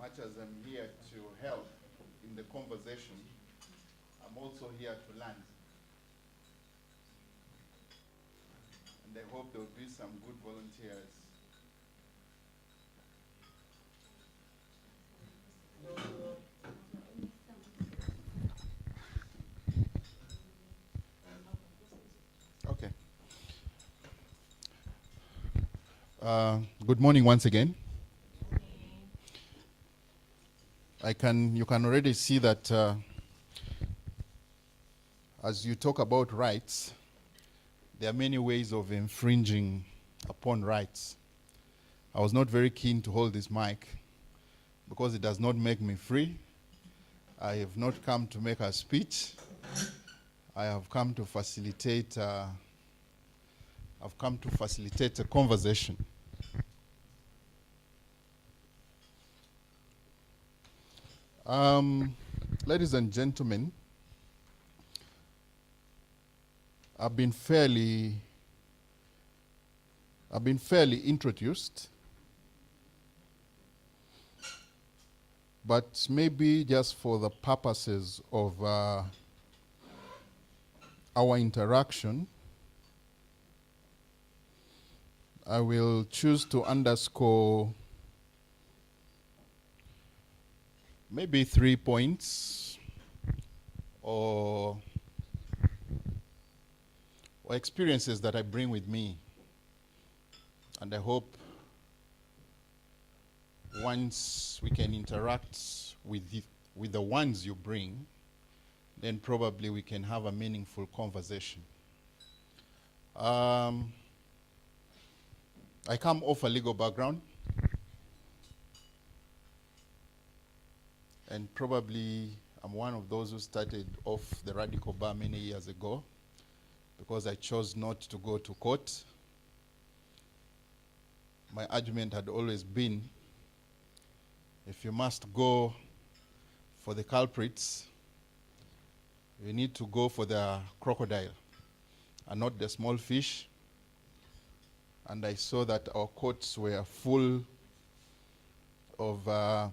much as I'm here to help in the conversation, I'm also here to learn. And I hope there will be some good volunteers. Okay. Good morning once again. You can already see that as you talk about rights, there are many ways of infringing upon rights. I was not very keen to hold this mic because it does not make me free. I have not come to make a speech. I have come to facilitate. I've come to facilitate a conversation. Ladies and gentlemen, I've been fairly introduced, but maybe just for the purposes of our interaction, I will choose to underscore maybe 3 points or experiences that I bring with me. And I hope once we can interact with the ones you bring, then probably we can have a meaningful conversation. I come off a legal background, and probably I'm one of those who started off the radical bar many years ago because I chose not to go to court. My argument had always been, if you must go for the culprits, you need to go for the crocodile and not the small fish. And I saw that our courts were full of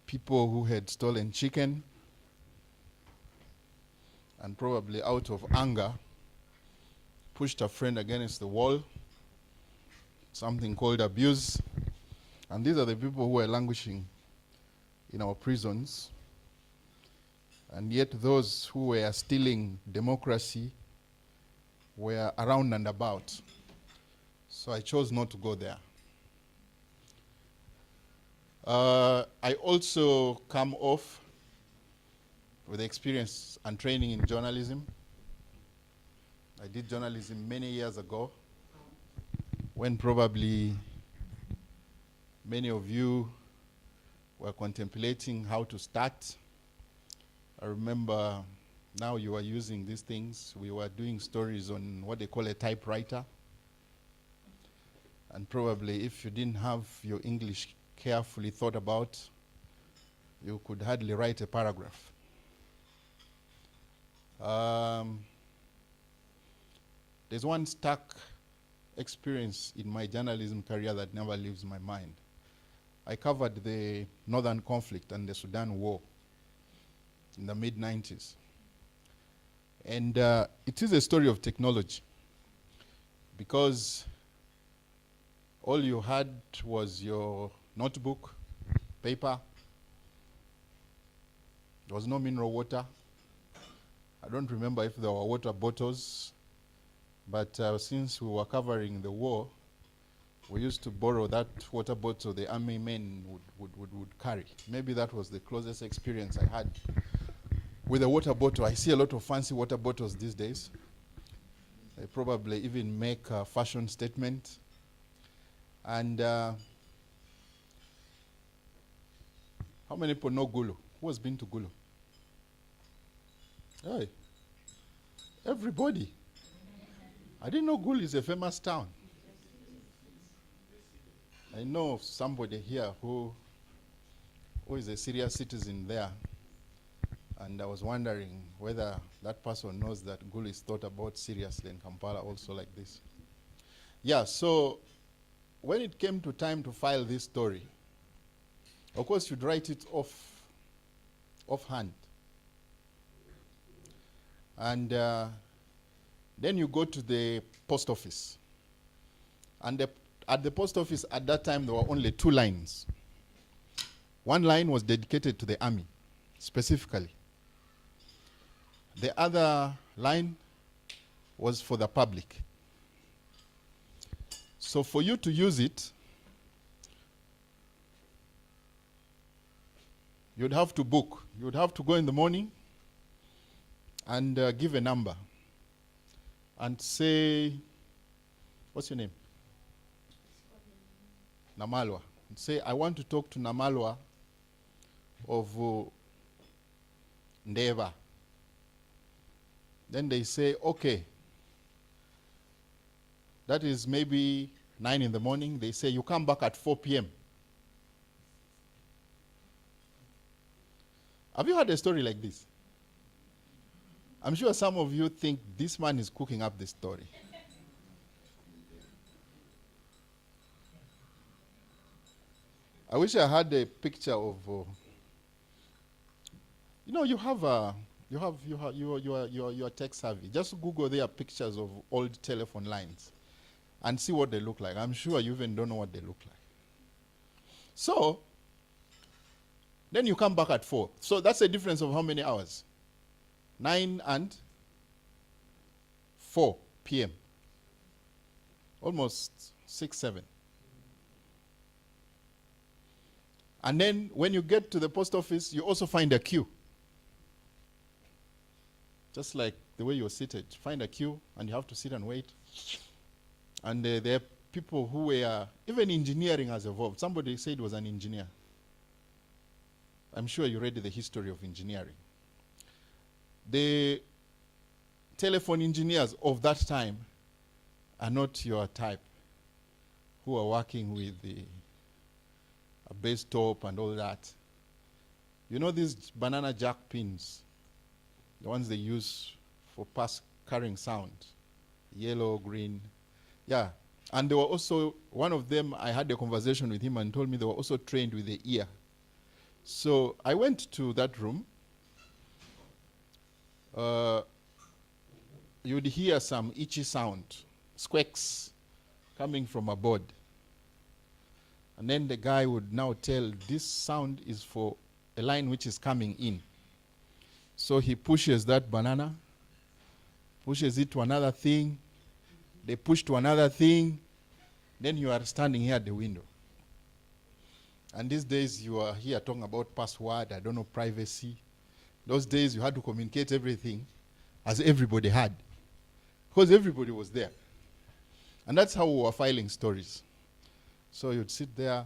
people who had stolen chicken and probably out of anger pushed a friend against the wall, something called abuse. And these are the people who are languishing in our prisons. And yet those who were stealing democracy were around and about. So I chose not to go there. I also come off with experience and training in journalism. I did journalism many years ago when probably many of you were contemplating how to start. I remember now you are using these things. We were doing stories on what they call a typewriter. And probably if you didn't have your English carefully thought about, you could hardly write a paragraph. There's one stark experience in my journalism career that never leaves my mind. I covered the Northern conflict and the Sudan war in the mid-90s. And it is a story of technology, because all you had was your notebook, paper. There was no mineral water. I don't remember if there were water bottles, but since we were covering the war, we used to borrow that water bottle the army men would carry. Maybe that was the closest experience I had with a water bottle. I see a lot of fancy water bottles these days. They probably even make a fashion statement. And how many people know Gulu? Who has been to Gulu? Hey, everybody. I didn't know Gulu is a famous town. I know of somebody here who is a serious citizen there. And I was wondering whether that person knows that Gulu is thought about seriously in Kampala also like this. Yeah, so when it came to time to file this story, Of course, you'd write it offhand. And then you go to the post office. And at the post office at that time, there were only 2 lines. One line was dedicated to the army, specifically. The other line was for the public. So for you to use it, you'd have to book. You'd have to go in the morning and give a number and say, what's your name? Namalwa. And say, I want to talk to Namalwa of Ndeva. Then they say, okay. That is maybe 9 in the morning. They say, you come back at 4 p.m. Have you heard a story like this? I'm sure some of you think this man is cooking up the story. I wish I had a picture of, you are tech savvy. Just Google their pictures of old telephone lines and see what they look like. I'm sure you even don't know what they look like. So, then you come back at 4. So that's a difference of how many hours? 9 and 4 p.m. Almost 6, 7. And then when you get to the post office, you also find a queue. Just like the way you're seated. Find a queue, and you have to sit and wait. And there are people who were, even engineering has evolved. Somebody said it was an engineer. I'm sure you read the history of engineering. The telephone engineers of that time are not your type, who are working with a base top and all that. You know these banana jack pins, the ones they use for carrying sound, yellow, green. Yeah, and there were also, one of them, I had a conversation with him and told me they were also trained with the ear. So I went to that room. You'd hear some itchy sound, squeaks, coming from a board. And then the guy would now tell, this sound is for a line which is coming in. So he pushes that banana, pushes it to another thing, they push to another thing, then you are standing here at the window. And these days you are here talking about password, I don't know, privacy. Those days you had to communicate everything as everybody had, because everybody was there. And that's how we were filing stories. So you'd sit there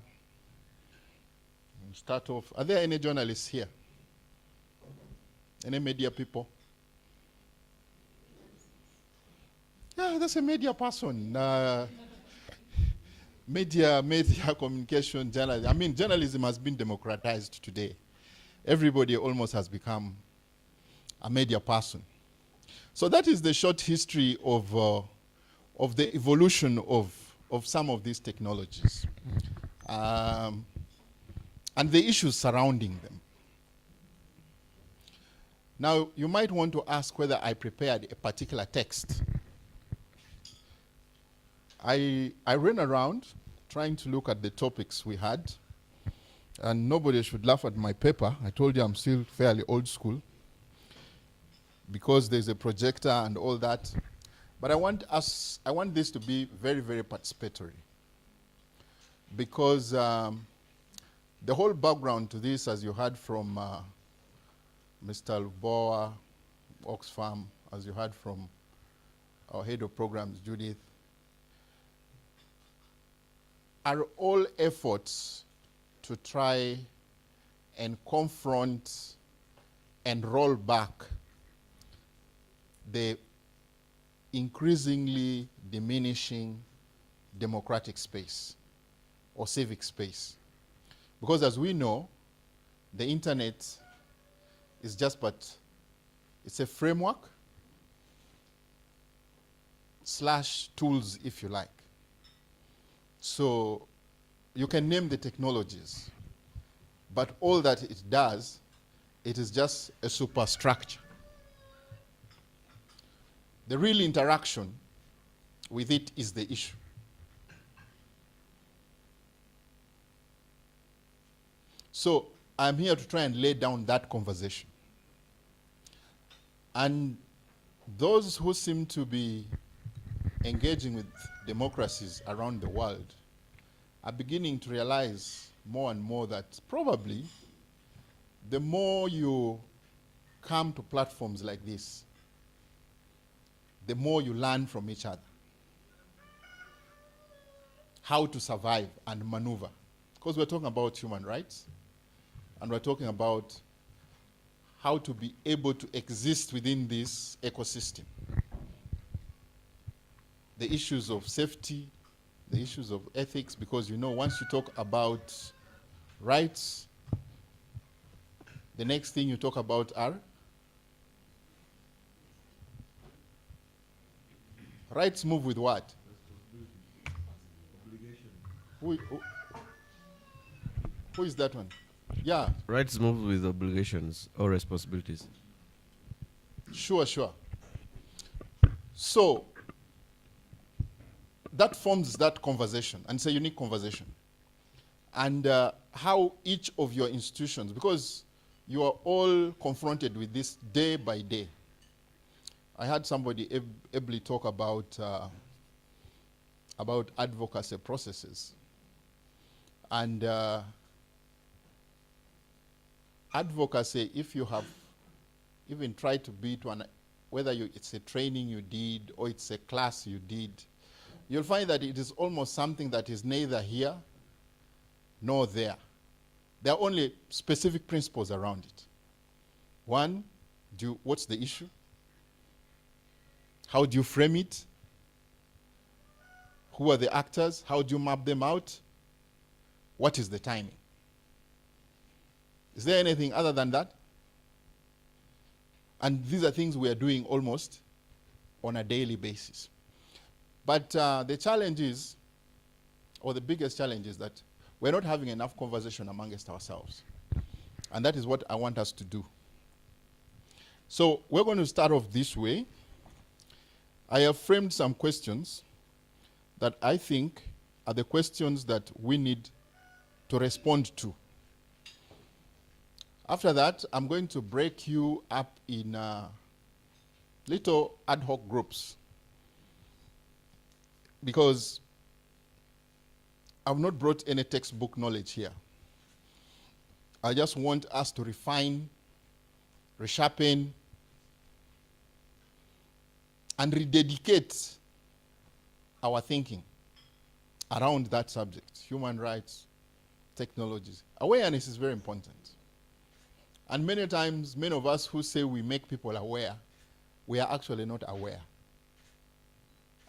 and start off. Are there any journalists here? Any media people? Yeah, that's a media person. Media communication, journalism. I mean, journalism has been democratized today. Everybody almost has become a media person. So that is the short history of the evolution of some of these technologies, and the issues surrounding them. Now, you might want to ask whether I prepared a particular text. I ran around trying to look at the topics we had, and nobody should laugh at my paper. I told you I'm still fairly old school, because there's a projector and all that. But I want this to be very, very participatory, because the whole background to this, as you heard from Mr. Lubowa, Oxfam, as you heard from our head of programs, Judith, are all efforts to try and confront and roll back the increasingly diminishing democratic space or civic space. Because as we know, the internet is it's a framework / tools, if you like. So you can name the technologies, but all that it does, it is just a superstructure. The real interaction with it is the issue. So I'm here to try and lay down that conversation. And those who seem to be engaging with democracies around the world are beginning to realize more and more that probably the more you come to platforms like this, the more you learn from each other how to survive and maneuver. Because we're talking about human rights, and we're talking about how to be able to exist within this ecosystem. The issues of safety, the issues of ethics, because you know, once you talk about rights, the next thing you talk about are rights move with what? Who is that one? Yeah. Rights move with obligations or responsibilities. Sure. So that forms that conversation, and it's a unique conversation. And how each of your institutions, because you are all confronted with this day by day. I had somebody ably talk about advocacy processes. And advocacy, if you have even tried to be to whether it's a training you did or it's a class you did, you'll find that it is almost something that is neither here nor there. There are only specific principles around it. One, what's the issue? How do you frame it? Who are the actors? How do you map them out? What is the timing? Is there anything other than that? And these are things we are doing almost on a daily basis. But the challenge is, or the biggest challenge is that we're not having enough conversation amongst ourselves. And that is what I want us to do. So we're going to start off this way. I have framed some questions that I think are the questions that we need to respond to. After that, I'm going to break you up in little ad hoc groups, because I've not brought any textbook knowledge here. I just want us to refine, resharpen, and rededicate our thinking around that subject, human rights, technologies. Awareness is very important. And many times, many of us who say we make people aware, we are actually not aware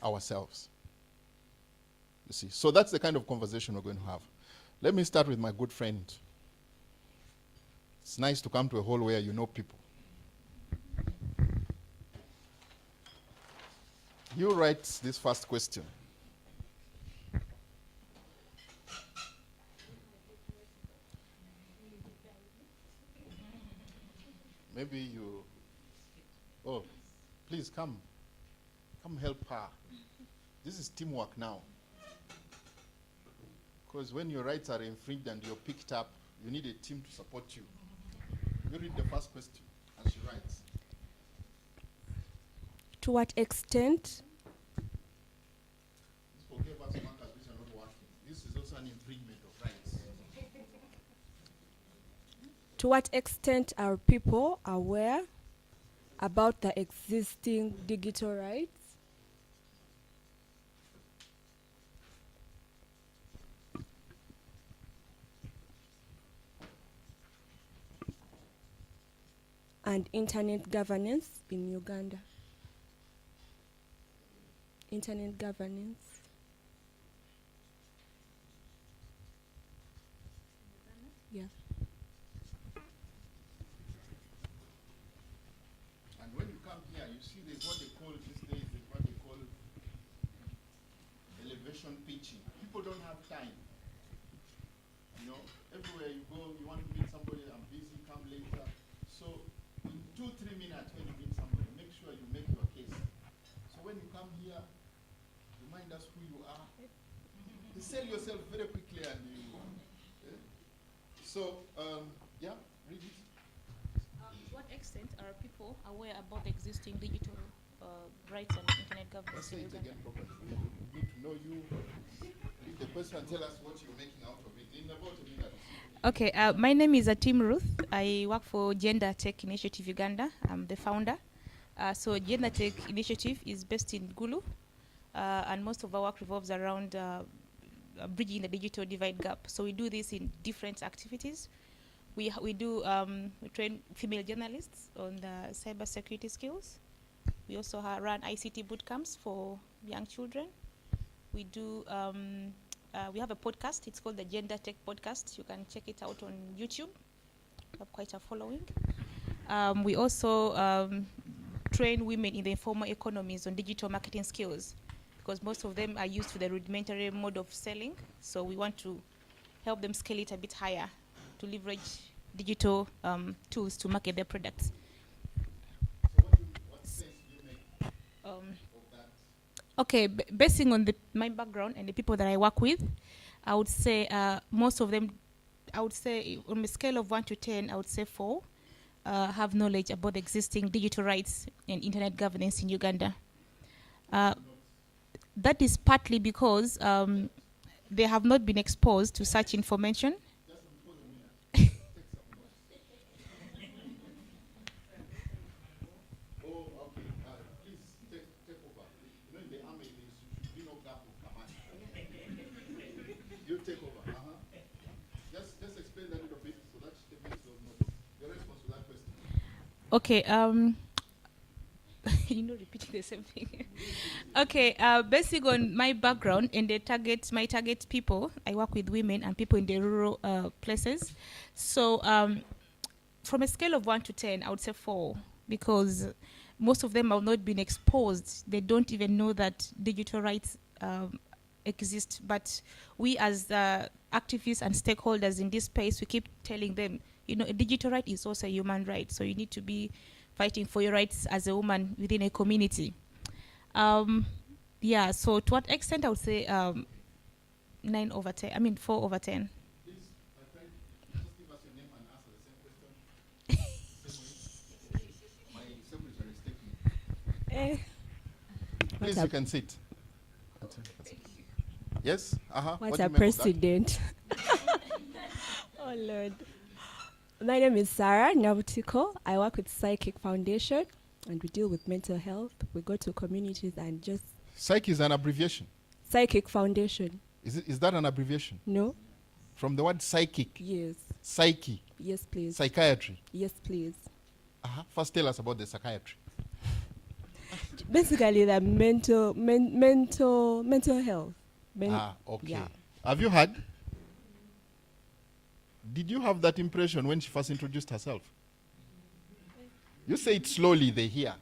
ourselves. You see, so that's the kind of conversation we're going to have. Let me start with my good friend. It's nice to come to a hall where you know people. You write this first question. Maybe you, oh, please come help her. This is teamwork now. Because when your rights are infringed and you're picked up, you need a team to support you. You read the first question, and she writes. To what extent? Forgive us markers which are not working. This is also an infringement of rights. To what extent are people aware about the existing digital rights? And internet governance in Uganda. Internet governance. Yeah. And when you come here, you see there's what they call these days, there's what they call elevation pitching. People don't have time You know, everywhere you go, you want to meet somebody, I'm busy, come later. So in 2-3 minutes when you meet somebody, make sure you make your case. So when you come here, remind us who you are. You sell yourself very quickly and you. So, yeah, read it. To what extent are people aware about the existing digital rights and internet governance Say in it Uganda? again properly. We need to know you. Read the question and tell us what you're making out of it in about a minute. Okay, my name is Atim Ruth. I work for Gender Tech Initiative Uganda. I'm the founder. So Gender Tech Initiative is based in Gulu, and most of our work revolves around bridging the digital divide gap. So we do this in different activities. We train female journalists on the cyber security skills. We also run ICT boot camps for young children. We do. We have a podcast. It's called the Gender Tech Podcast. You can check it out on YouTube. We have quite a following. We also train women in the informal economies on digital marketing skills, because most of them are used to the rudimentary mode of selling. So we want to help them scale it a bit higher to leverage digital tools to market their products. So what sense do you make of that? Okay, basing on my background and the people that I work with, I would say most of them, I would say on a scale of 1 to 10, I would say 4 have knowledge about the existing digital rights and internet governance in Uganda. That is partly because they have not been exposed to such information. Oh, okay. Please take over. You know, in the army, there should be no gap of command. You take over. Just explain that a little bit so that the minister knows your response to that question. Okay, repeating the same thing. Okay, basing on my background and my target people, I work with women and people in the rural places. So, from a scale of 1 to 10, I would say 4, because most of them have not been exposed. They don't even know that digital rights exist. But we, as activists and stakeholders in this space, we keep telling them, a digital right is also a human right. So you need to be fighting for your rights as a woman within a community. So to what extent I would say 9 over 10, 4 over 10. Please, my friend, just give us your name and answer the same question. My secretary is taking it. Please, you can sit. Yes? What do a you make of that? president. Oh, Lord. My name is Sarah Nyabutiko. I work with Psychic Foundation, and we deal with mental health. We go to communities and just... Psych is an abbreviation. Psychic Foundation. Is that an abbreviation? No? From the word psychic? Yes. Psyche. Yes, please. Psychiatry. Yes, please. First tell us about the psychiatry. Basically, the mental health. Okay. Yeah. Have you heard? Did you have that impression when she first introduced herself? You say it slowly, they hear.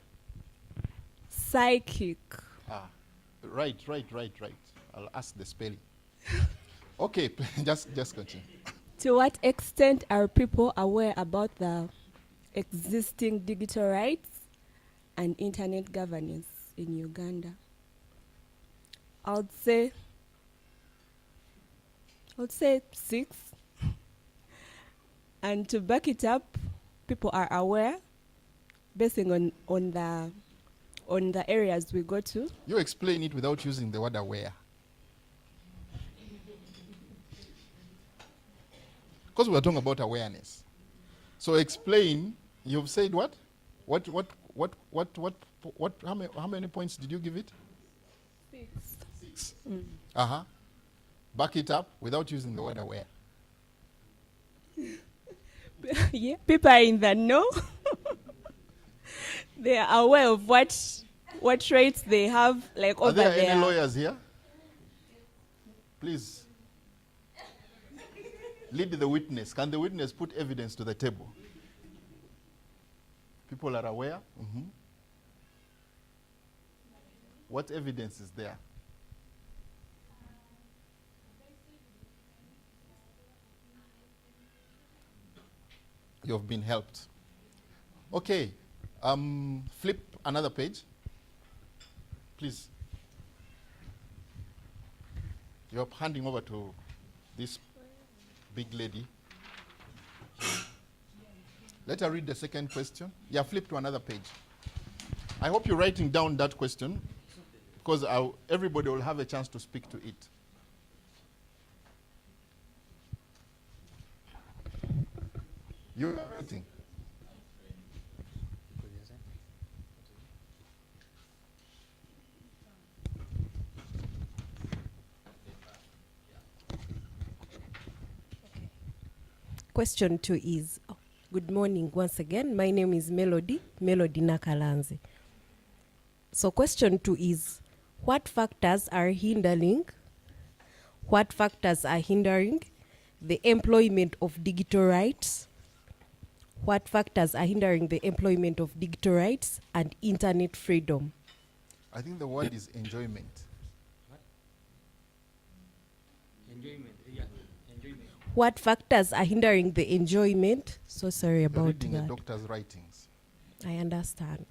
Psychic. Right. I'll ask the spelling. Okay, just continue. To what extent are people aware about the existing digital rights and internet governance in Uganda? I would say 6. And to back it up, people are aware, basing on the areas we go to. You explain it without using the word aware. Because we're talking about awareness. So explain, you've said what? How many points did you give it? 6. Back it up without using the word aware. Yeah, people are in the know. They are aware of what traits they have, like Are over there there. any lawyers here? Please. Lead the witness. Can the witness put evidence to the table? People are aware? What evidence is there? you've been helped. Okay, flip another page, please. You're handing over to this big lady. Let her read the second question. Yeah, flip to another page. I hope you're writing down that question, because everybody will have a chance to speak to it. You are writing. Question 2 is, good morning once again. My name is Melody Nakalanze. So question 2 is, what factors are hindering the employment of digital rights? What factors are hindering the employment of digital rights and internet freedom? I think the word is enjoyment. What factors are hindering the enjoyment? So sorry You're about reading a that. doctor's writings. I understand.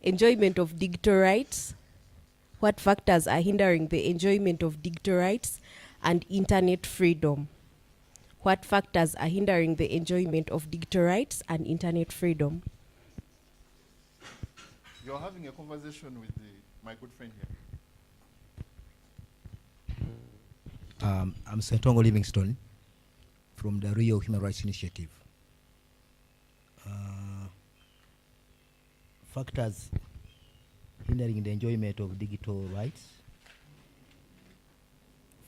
Enjoyment of digital rights. What factors are hindering the enjoyment of digital rights and internet freedom? What factors are hindering the enjoyment of digital rights and internet freedom? You're having a conversation with my good friend here. I'm Sentongo Livingstone from the Rio Human Rights Initiative. Factors hindering the enjoyment of digital rights.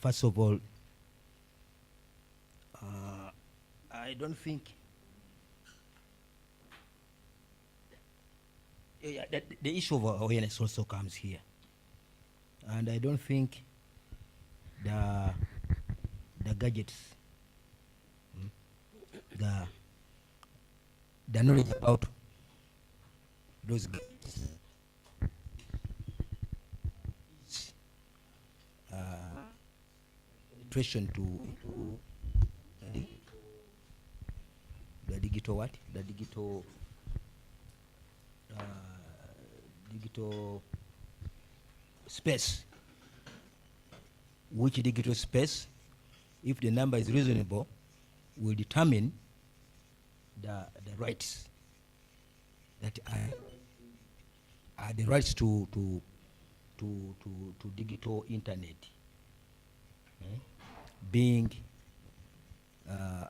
First of all, I don't think the issue of awareness also comes here. And I don't think the gadgets, the knowledge about those gadgets penetration to the digital what? The digital space. Which digital space, if the number is reasonable, will determine the rights that are the rights to digital internet being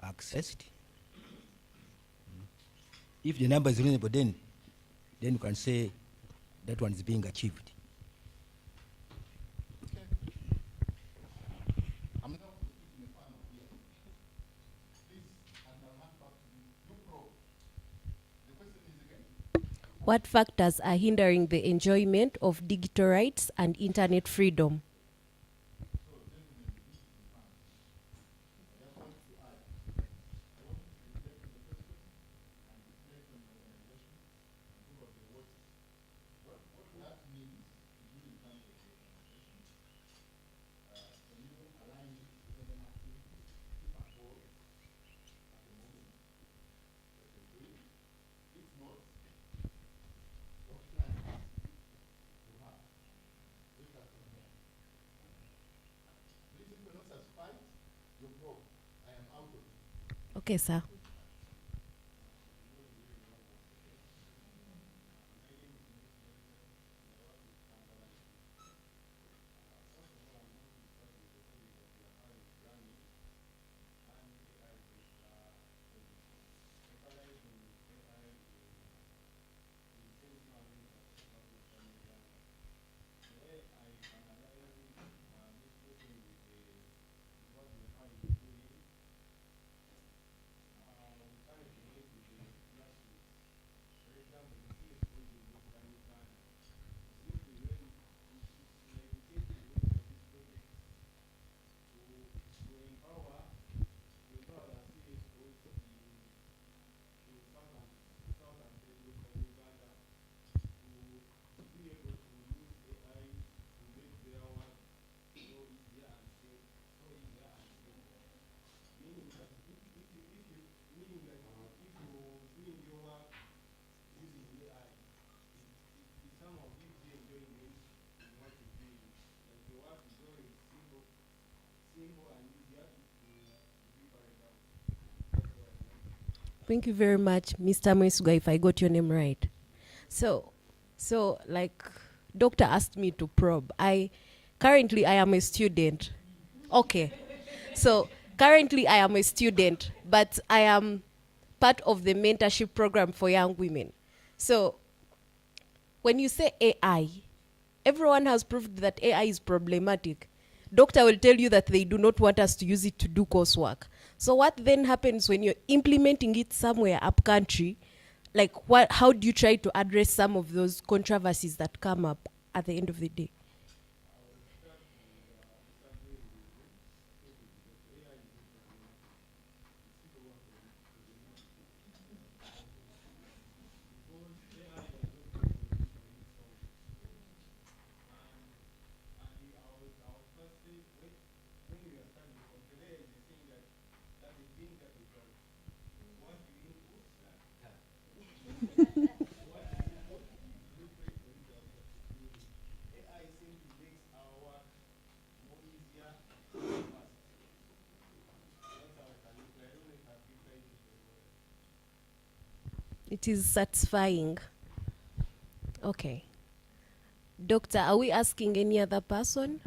accessed. If the number is reasonable, then you can say that one is being achieved. What factors are hindering the enjoyment of digital rights and internet freedom? Okay, sir. Thank you very much, Mr. Mwesuga, if I got your name right. So like doctor asked me to probe. Currently I am a student. Okay. So currently I am a student, but I am part of the mentorship program for young women. So when you say AI, everyone has proved that AI is problematic. Doctor will tell you that they do not want us to use it to do coursework. So what then happens when you're implementing it somewhere up country? Like how do you try to address some of those controversies that come up at the end of the day? It is satisfying. Okay. Doctor, are we asking any other person?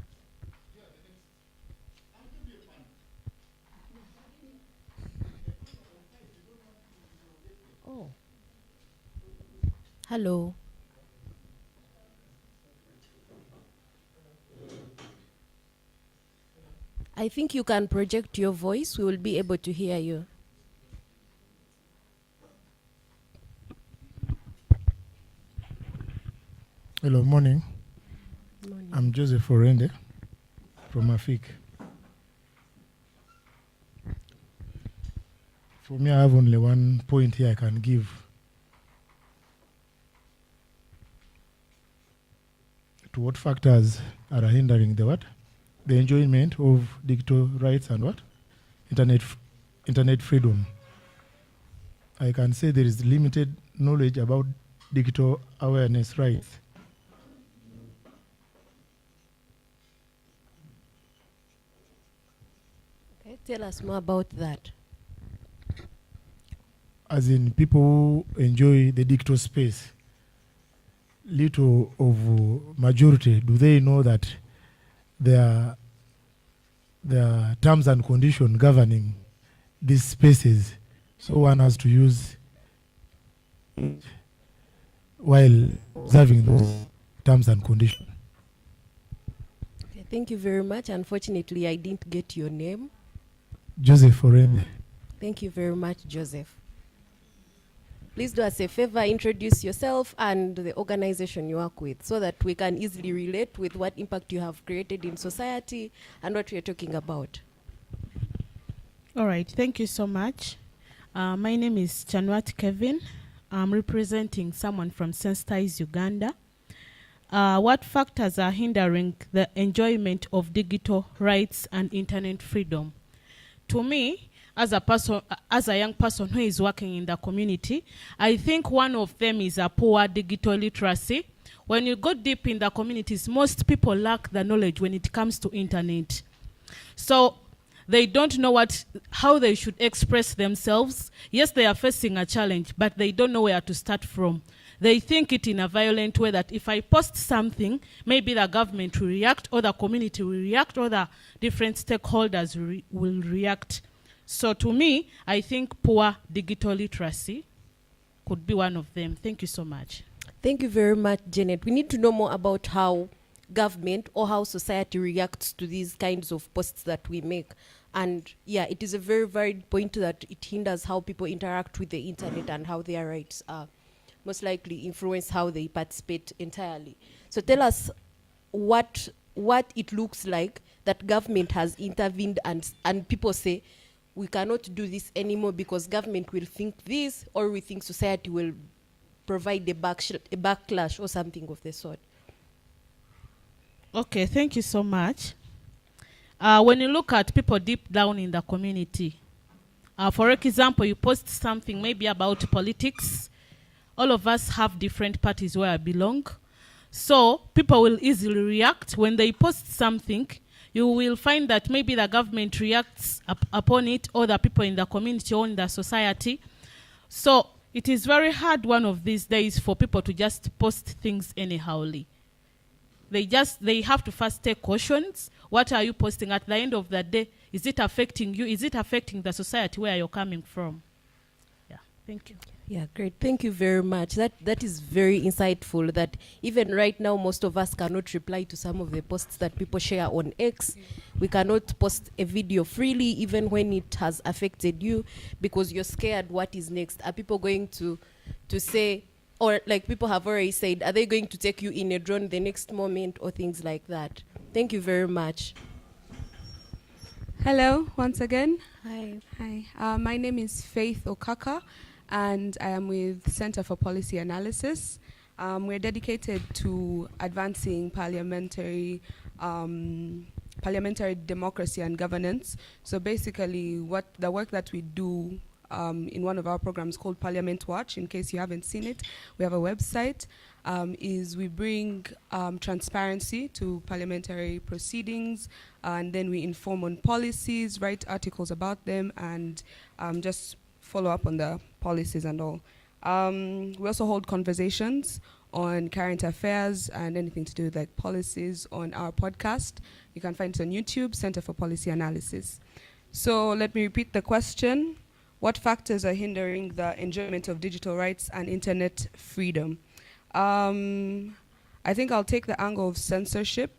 Oh. Hello. I think you can project your voice. We will be able to hear you. Hello, morning. Morning. I'm Joseph Orende from Afik. For me, I have only one point here I can give. To what factors are hindering the what? The enjoyment of digital rights and what? Internet freedom. I can say there is limited knowledge about digital awareness rights. Okay, tell us more about that. As in, people who enjoy the digital space, little of majority, do they know that there are terms and conditions governing these spaces, so one has to use it while observing those terms and conditions? Okay, thank you very much. Unfortunately, I didn't get your name. Joseph Orende. Thank you very much, Joseph. Please do us a favor, introduce yourself and the organization you work with so that we can easily relate with what impact you have created in society and what we are talking about. All right, thank you so much. My name is Chanwat Kevin. I'm representing someone from Sensitize Uganda. What factors are hindering the enjoyment of digital rights and internet freedom? To me, as a young person who is working in the community, I think one of them is a poor digital literacy. When you go deep in the communities, most people lack the knowledge when it comes to internet. So they don't know how they should express themselves. Yes, they are facing a challenge, but they don't know where to start from. They think it in a violent way that if I post something, maybe the government will react, or the community will react, or the different stakeholders will react. So to me, I think poor digital literacy could be one of them. Thank you so much. Thank you very much, Janet. We need to know more about how government or how society reacts to these kinds of posts that we make. And yeah, it is a very valid point that it hinders how people interact with the internet and how their rights are most likely influence how they participate entirely. So tell us what it looks like that government has intervened and people say, we cannot do this anymore because government will think this, or we think society will provide a backlash or something of the sort. Okay, thank you so much. When you look at people deep down in the community, for example, you post something maybe about politics. All of us have different parties where I belong. So people will easily react when they post something. you will find that maybe the government reacts upon it, or the people in the community or in the society. So it is very hard one of these days for people to just post things anyhowly. They have to first take cautions. What are you posting? At the end of the day, is it affecting you? Is it affecting the society where you're coming from? Yeah, thank you. Yeah, great. Thank you very much. That is very insightful, that even right now most of us cannot reply to some of the posts that people share on X. We cannot post a video freely even when it has affected you, because you're scared what is next. Are people going to say, or like people have already said, are they going to take you in a drone the next moment or things like that? Thank you very much. Hello, once again. Hi. My name is Faith Okaka, and I am with Center for Policy Analysis. We're dedicated to advancing parliamentary democracy and governance. So basically, what the work that we do in one of our programs called Parliament Watch, in case you haven't seen it, we have a website, is we bring transparency to parliamentary proceedings, and then we inform on policies, write articles about them, and just follow up on the policies and all. We also hold conversations on current affairs and anything to do with like policies on our podcast. You can find it on YouTube, Center for Policy Analysis. So let me repeat the question. What factors are hindering the enjoyment of digital rights and internet freedom? I think I'll take the angle of censorship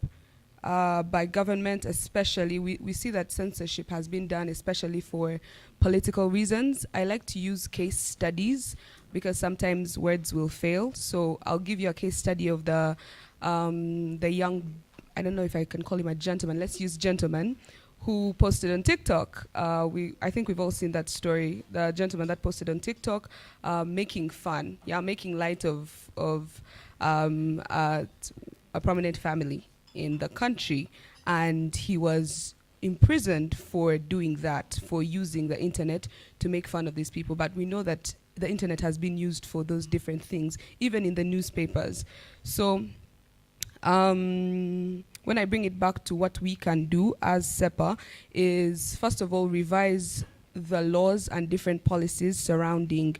by government especially. We see that censorship has been done especially for political reasons. I like to use case studies because sometimes words will fail. So I'll give you a case study of the young, I don't know if I can call him a gentleman, let's use gentleman, who posted on TikTok. I think we've all seen that story. The gentleman that posted on TikTok, making fun, making light of a prominent family in the country, and he was imprisoned for doing that, for using the internet to make fun of these people. But we know that the internet has been used for those different things, even in the newspapers. So when I bring it back to what we can do as SEPA is, first of all, revise the laws and different policies surrounding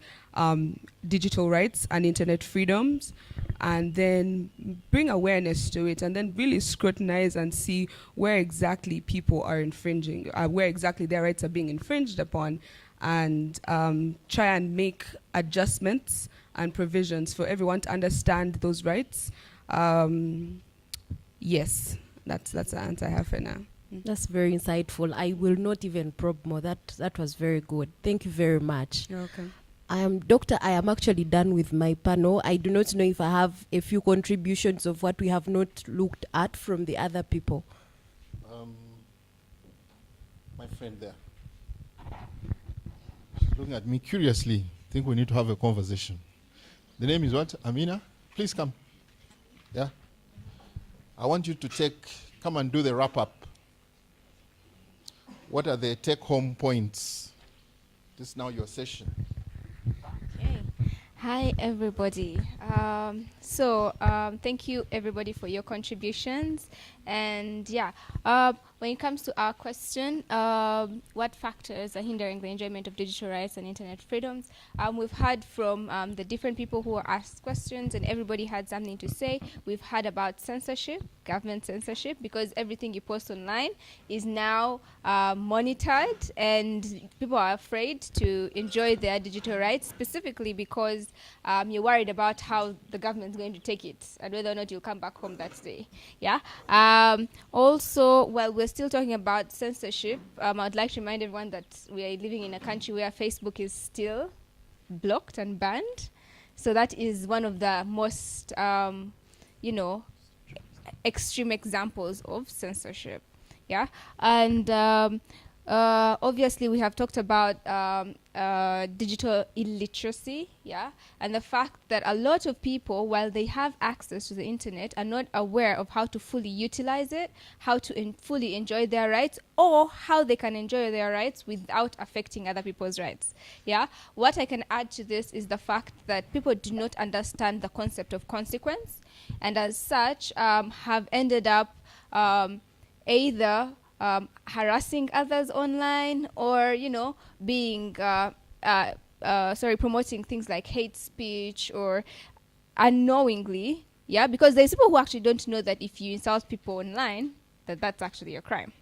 digital rights and internet freedoms, and then bring awareness to it, and then really scrutinize and see where exactly people are infringing, where exactly their rights are being infringed upon, and try and make adjustments and provisions for everyone to understand those rights. Yes, that's the answer I have for now. That's very insightful. I will not even probe more. That was very good. Thank you very much. You're welcome. Doctor, I am actually done with my panel. I do not know if I have a few contributions of what we have not looked at from the other people. My friend there, she's looking at me curiously. I think we need to have a conversation. The name is what? Amina? Please come. Yeah. I want you to come and do the wrap-up. What are the take-home points? This is now your session. Okay. Hi, everybody. Thank you, everybody, for your contributions. And when it comes to our question, what factors are hindering the enjoyment of digital rights and internet freedoms? We've heard from the different people who asked questions, and everybody had something to say. We've heard about censorship, government censorship, because everything you post online is now monitored, and people are afraid to enjoy their digital rights, specifically because you're worried about how the government's going to take it and whether or not you'll come back home that day. Yeah. Also, while we're still talking about censorship, I'd like to remind everyone that we are living in a country where Facebook is still blocked and banned. So that is one of the most, extreme examples of censorship. Yeah. And obviously, we have talked about digital illiteracy, and the fact that a lot of people, while they have access to the internet, are not aware of how to fully utilize it, how to fully enjoy their rights, or how they can enjoy their rights without affecting other people's rights. Yeah. What I can add to this is the fact that people do not understand the concept of consequence, and as such, have ended up either harassing others online, or being promoting things like hate speech, or unknowingly, because there's people who actually don't know that if you insult people online, that's actually a crime.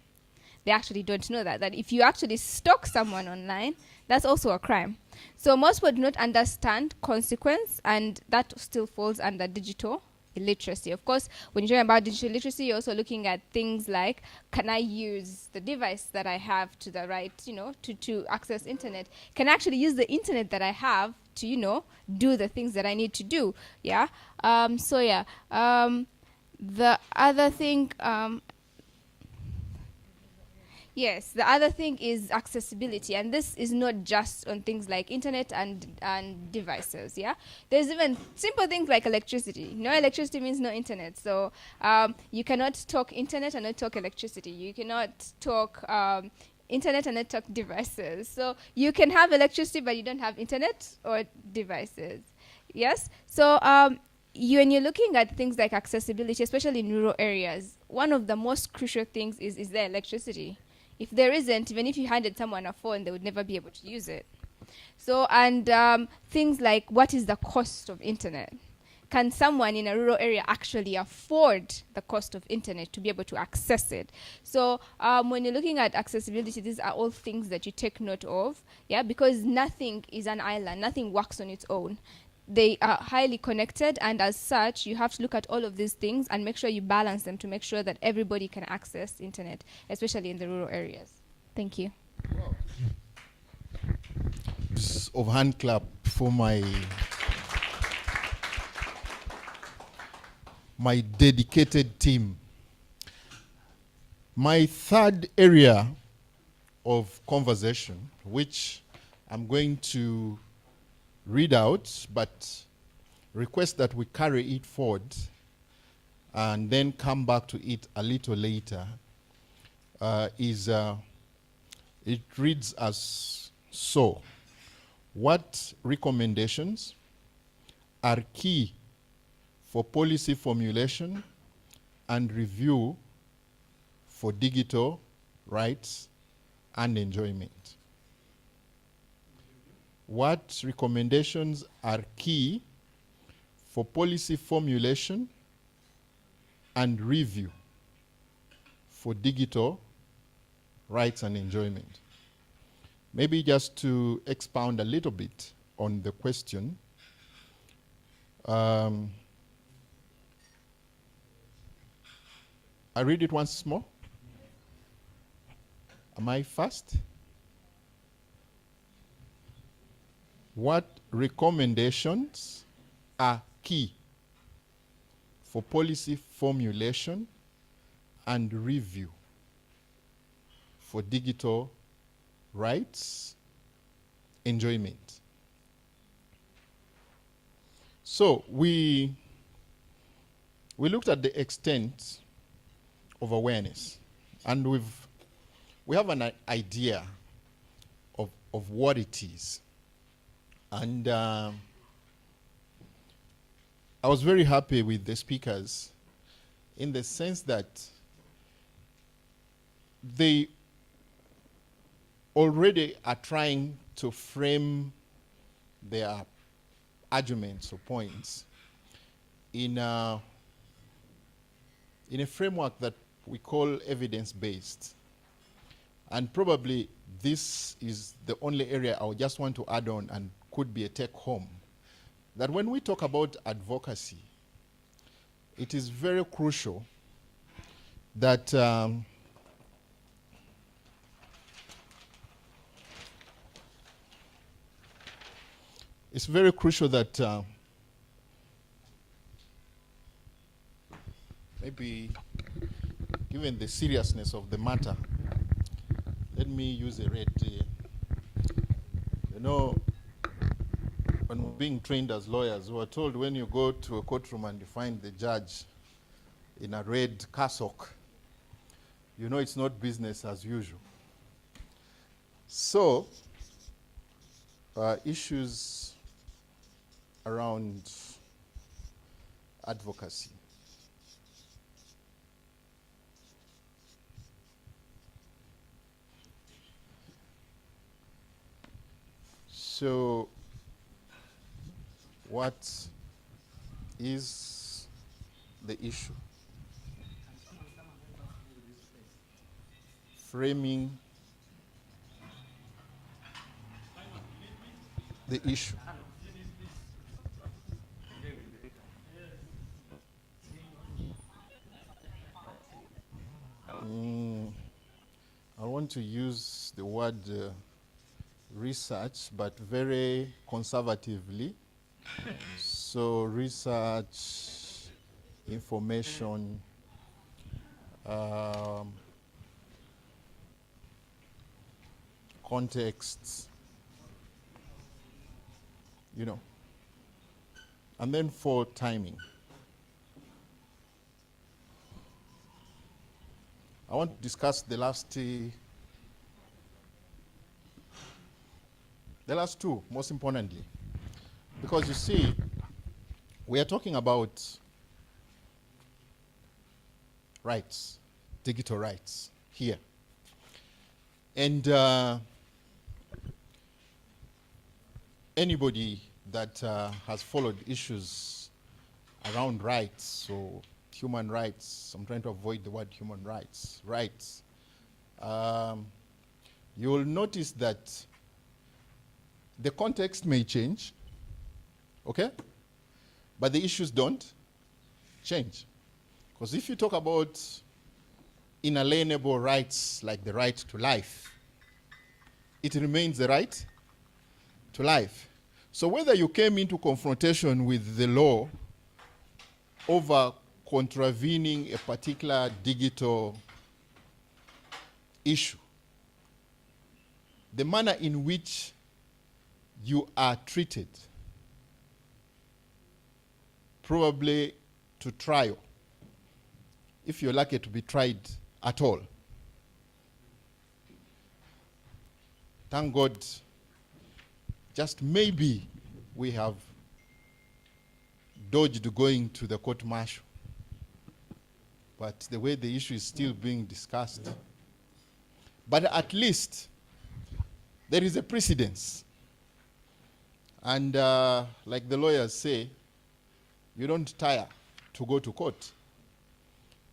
They actually don't know that if you actually stalk someone online, that's also a crime. So most people do not understand consequence, and that still falls under digital illiteracy. Of course, when you're talking about digital literacy, you're also looking at things like, can I use the device that I have to the right, to access internet? Can I actually use the internet that I have to, do the things that I need to do? The other thing, yes, the other thing is accessibility, and this is not just on things like internet and devices. There's even simple things like electricity. No electricity means no internet. So you cannot talk internet and not talk electricity. You cannot talk internet and not talk devices. So you can have electricity, but you don't have internet or devices. Yes. So when you're looking at things like accessibility, especially in rural areas, one of the most crucial things is the electricity. If there isn't, even if you handed someone a phone, they would never be able to use it. So, and things like, what is the cost of internet? Can someone in a rural area actually afford the cost of internet to be able to access it? So when you're looking at accessibility, these are all things that you take note of, because nothing is an island, nothing works on its own. They are highly connected, and as such, you have to look at all of these things and make sure you balance them to make sure that everybody can access internet, especially in the rural areas. Thank you. Of hand clap for my dedicated team. My third area of conversation, which I'm going to read out, but request that we carry it forward and then come back to it a little later, it reads as so. What recommendations are key for policy formulation and review for digital rights and enjoyment? What recommendations are key for policy formulation and review for digital rights and enjoyment? Maybe just to expound a little bit on the question, I read it once more. Am I fast? What recommendations are key for policy formulation and review for digital rights enjoyment? So we looked at the extent of awareness, and we have an idea of what it is. And I was very happy with the speakers in the sense that they already are trying to frame their arguments or points in a framework that we call evidence-based. And probably this is the only area I would just want to add on and could be a take-home, that when we talk about advocacy, it is very crucial that maybe given the seriousness of the matter, let me use a red. When we're being trained as lawyers, we are told when you go to a courtroom and you find the judge in a red cassock, you know it's not business as usual. So, issues around advocacy. So, what is the issue? Framing the issue. I want to use the word research, but very conservatively. So research, information, contexts, you know. And then for timing. I want to discuss the last two, most importantly. Because you see, we are talking about rights, digital rights here. And anybody that has followed issues around rights or human rights, I'm trying to avoid the word human rights, you will notice that the context may change, okay? But the issues don't change. Because if you talk about inalienable rights like the right to life, it remains the right to life. So whether you came into confrontation with the law over contravening a particular digital issue, the manner in which you are treated, probably to trial, if you're lucky to be tried at all. Thank God, just maybe we have dodged going to the court martial. But the way the issue is still being discussed. But at least there is a precedence. And like the lawyers say, you don't tire to go to court.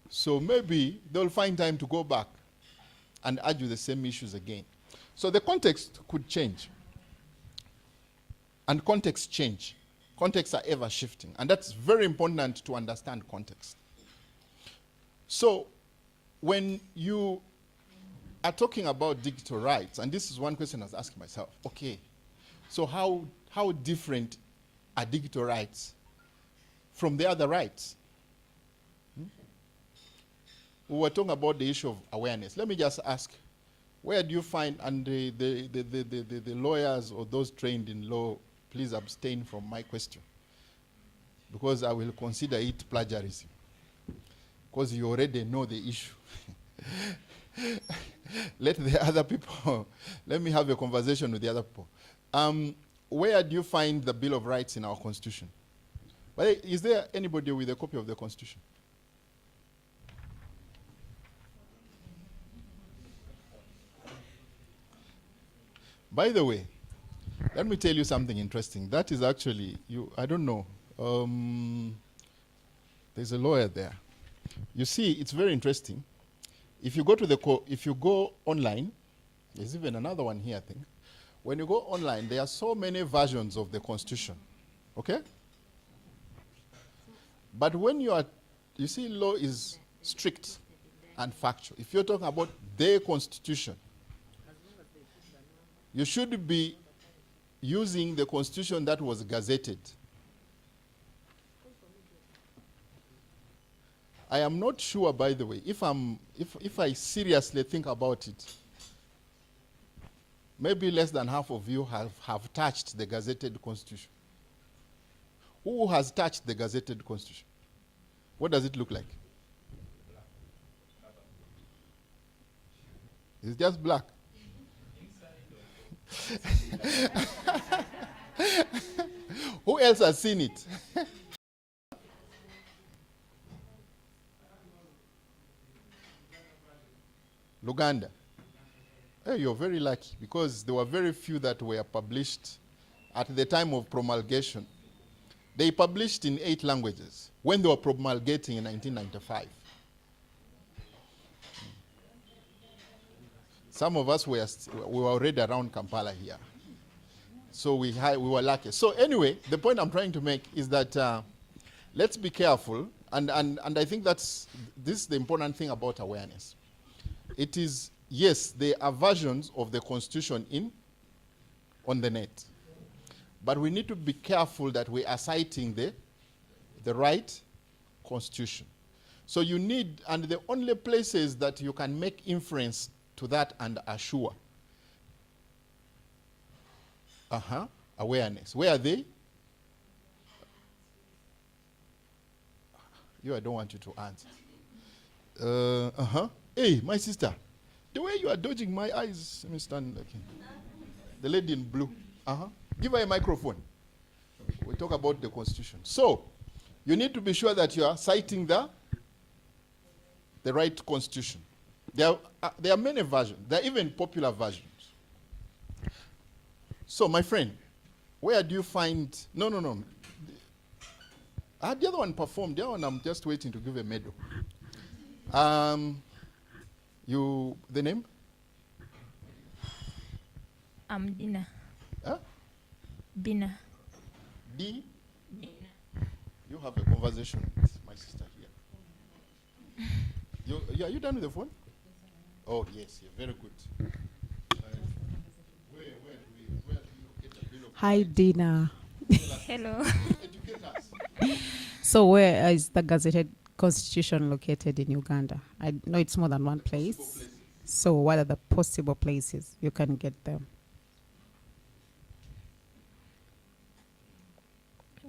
So maybe they'll find time to go back and argue the same issues again. So the context could change. And contexts change. Contexts are ever shifting. And that's very important to understand context. So when you are talking about digital rights, and this is one question I was asking myself, okay, so how different are digital rights from the other rights? We were talking about the issue of awareness. Let me just ask, where do you find, and the lawyers or those trained in law, please abstain from my question, because I will consider it plagiarism, because you already know the issue. Let the other people, let me have a conversation with the other people. Where do you find the Bill of Rights in our Constitution? But is there anybody with a copy of the Constitution? By the way, let me tell you something interesting. That is actually, I don't know, there's a lawyer there. You see, it's very interesting. If you go to if you go online, there's even another one here, I think. When you go online, there are so many versions of the Constitution, okay? But when you see, law is strict and factual. If you're talking about the Constitution, you should be using the Constitution that was gazetted. I am not sure, by the way, if I seriously think about it, maybe less than half of you have touched the gazetted Constitution. Who has touched the gazetted Constitution? What does it look like? It's just black. Who else has seen it? Luganda. Hey, you're very lucky, because there were very few that were published at the time of promulgation, they published in 8 languages when they were promulgating in 1995. Some of us were already around Kampala here. So we were lucky. So anyway, the point I'm trying to make is that let's be careful, and I think this is the important thing about awareness. It is, yes, there are versions of the Constitution on the net. But we need to be careful that we are citing the right Constitution. So you need, and the only places that you can make inference to that and assure awareness. Where are they? I don't want you to answer. Hey, my sister, the way you are dodging my eyes, let me stand like the lady in blue. Give her a microphone. We talk about the Constitution. So, you need to be sure that you are citing the right Constitution. There are many versions. There are even popular versions. So, my friend, where do you find... No. The other one performed. The other one I'm just waiting to give a medal. The name? I'm Dina. Huh? Bina. D? You have a conversation with my sister here. Are you done with the phone? Oh, yes, very good. Where do you get the bill of Hi, Dina. Hello. Educate us. So where is the gazetted constitution located in Uganda? I know it's more than one place. So what are the possible places you can get them?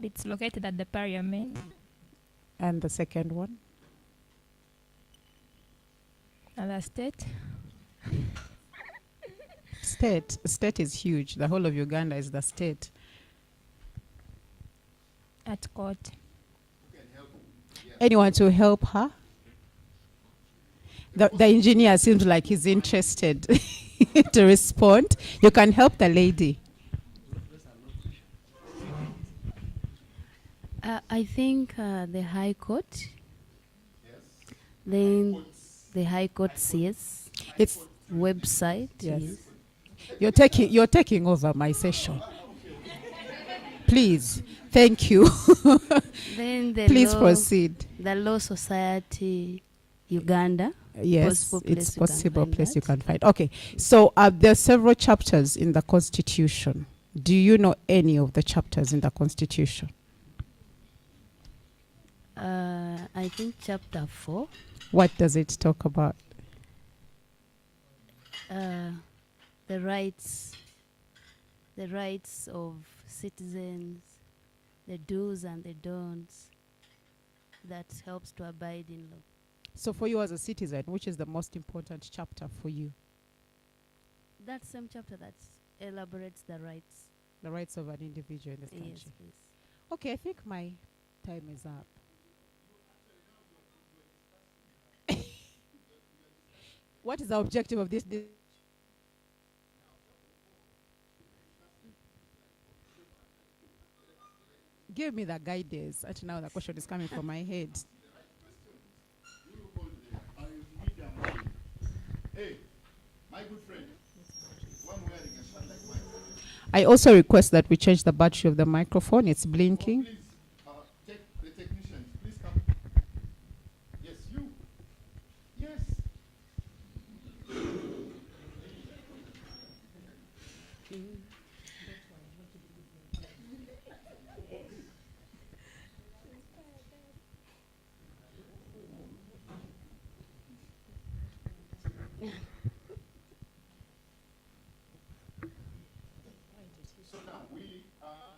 It's located at the parliament. And the second one? At the state. State is huge. The whole of Uganda is the state. At court. Anyone to help her? The engineer seems like he's interested to respond. You can help the lady. I think the High Court. Then the High Court CS. It's website. Yes. You're taking over my session. Please. Thank you. Then the Please law, proceed. The Law Society Uganda. Yes, it's possible place you can find. Okay, so there are several chapters in the Constitution. Do you know any of the chapters in the Constitution? I think chapter 4. What does it talk about? The rights of citizens, the do's and the don'ts that helps to abide in law. So for you as a citizen, which is the most important chapter for you? That same chapter that elaborates the rights. The rights of an individual in this country. Yes, please. Okay, I think my time is up. What is the objective of this? Give me the guidance. Actually, now the question is coming from my head. Hey, my good friend. One wearing a shirt like mine. I also request that we change the battery of the microphone. It's blinking. Please, take the technicians. Please come. Yes, you. Yes. So now we are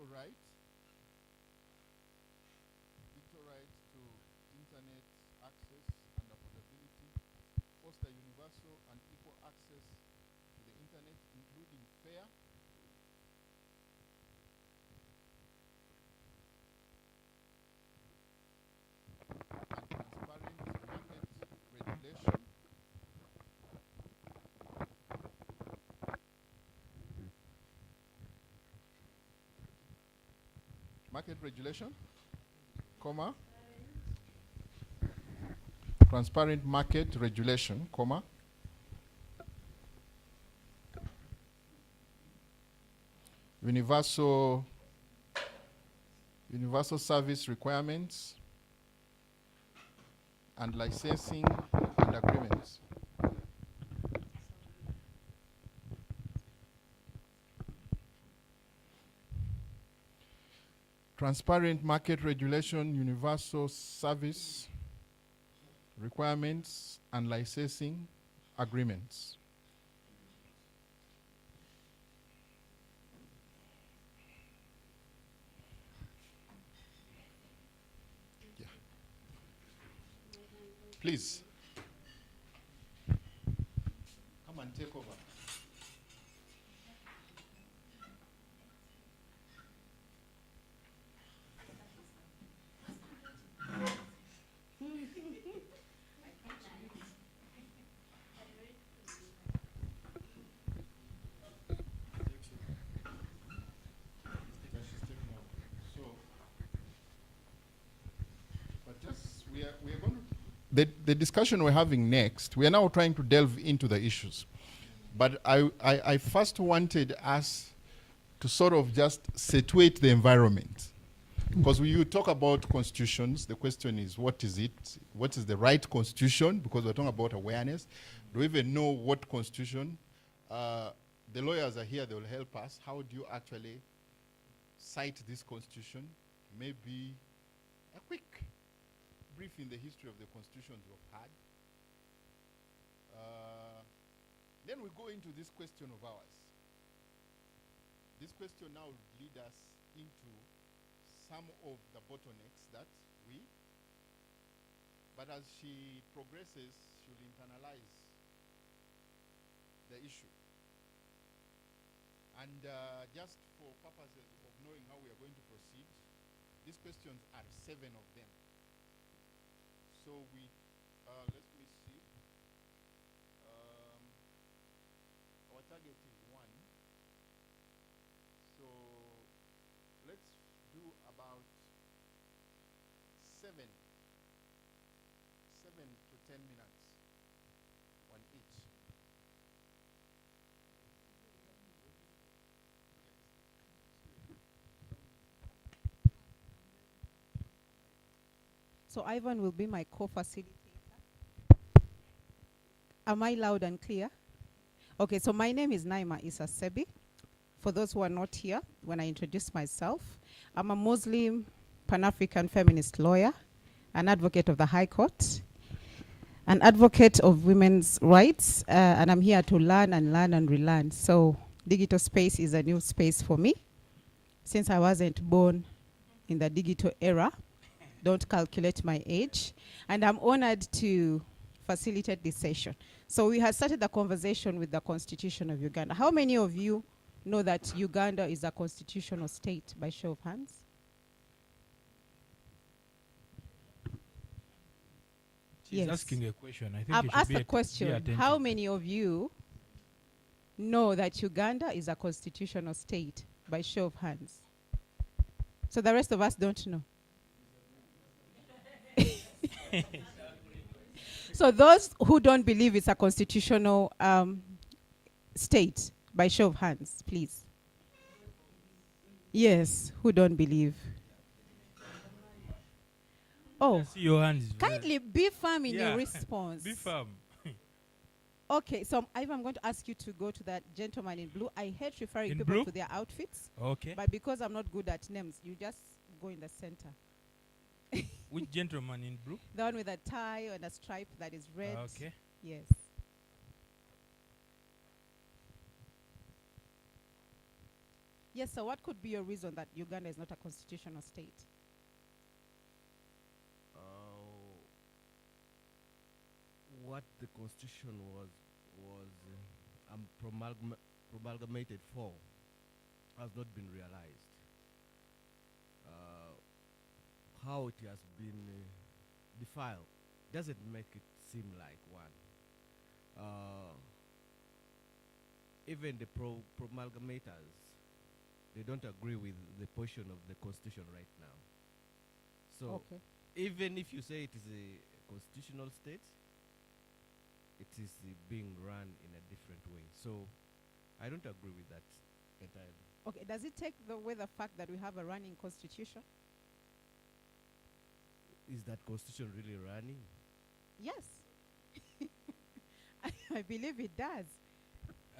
digital rights to internet access and affordability, foster universal and equal access to the internet, including fair and transparent market regulation. Market regulation, comma, transparent market regulation, comma, universal service requirements and licensing and agreements. Transparent market regulation, universal service requirements and licensing agreements. Yeah. Please. Come and take over. The discussion we're having next, we are now trying to delve into the issues. But I first wanted us to sort of just situate the environment. Because when you talk about constitutions, the question is, what is it? What is the right constitution? Because we're talking about awareness. Do we even know what constitution? The lawyers are here, they will help us. How do you actually cite this constitution? Maybe a quick brief in the history of the constitutions we've had. Then we go into this question of ours. This question now would lead us into some of the bottlenecks that but as she progresses, she'll internalize the issue. And just for purposes of knowing how we are going to proceed, these questions are 7 of them. So let me see. Our target is 1. So let's do about 7 to 10 minutes, one each. So Ivan will be my co-facilitator. Am I loud and clear? Okay, so my name is Naima Issa Sebi. For those who are not here, when I introduce myself, I'm a Muslim Pan-African feminist lawyer, an advocate of the High Court, an advocate of women's rights, and I'm here to learn and relearn. So digital space is a new space for me. Since I wasn't born in the digital era, don't calculate my age, and I'm honored to facilitate this session. So we have started the conversation with the Constitution of Uganda. How many of you know that Uganda is a constitutional state, by show of hands? She's asking a question. I think I've asked a question. How many of you know that Uganda is a constitutional state, by show of hands? So the rest of us don't know. So those who don't believe it's a constitutional state, by show of hands, please. Yes, who don't believe? Oh, see your hands. Kindly be firm in your response. Be firm. Okay, so Ivan, I'm going to ask you to go to that gentleman in blue. I hate referring In people blue? to their outfits. Okay. But because I'm not good at names, you just go in the center. Which gentleman in blue? The one with a tie and a stripe that is red. Okay. Yes. Yes, so what could be your reason that Uganda is not a constitutional state? What the constitution was promulgated for has not been realized. How it has been defiled doesn't make it seem like one. Even the promulgators, they don't agree with the portion of the constitution right now. So Okay. even if you say it is a constitutional state, it is being run in a different way. So I don't agree with that entirely. Okay, does it take away the fact that we have a running constitution? Is that constitution really running? Yes. I believe it does.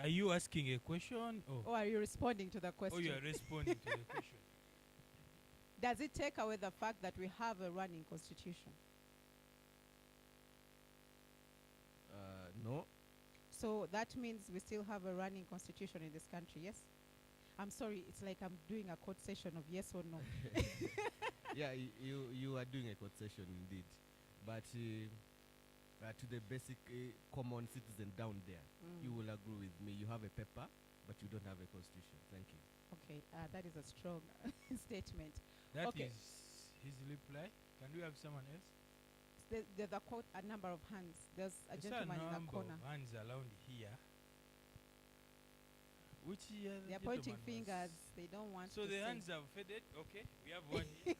Are you asking a question or Or are you responding to the question? oh, you are responding to the question? Does it take away the fact that we have a running constitution? No. So that means we still have a running constitution in this country, yes? I'm sorry, it's like I'm doing a quote session of yes or no. Yeah, you are doing a concession indeed, but to the basic common citizen down there, you will agree with me. You have a paper, but you don't have a constitution. Thank you. Okay, that is a strong statement. That is Okay. his reply. Can we have someone else? There's a quote, a number of hands. There's a There's gentleman in the number corner. of hands around here. Which They're pointing fingers. They don't want So to the say. hands have faded. Okay, we have one here.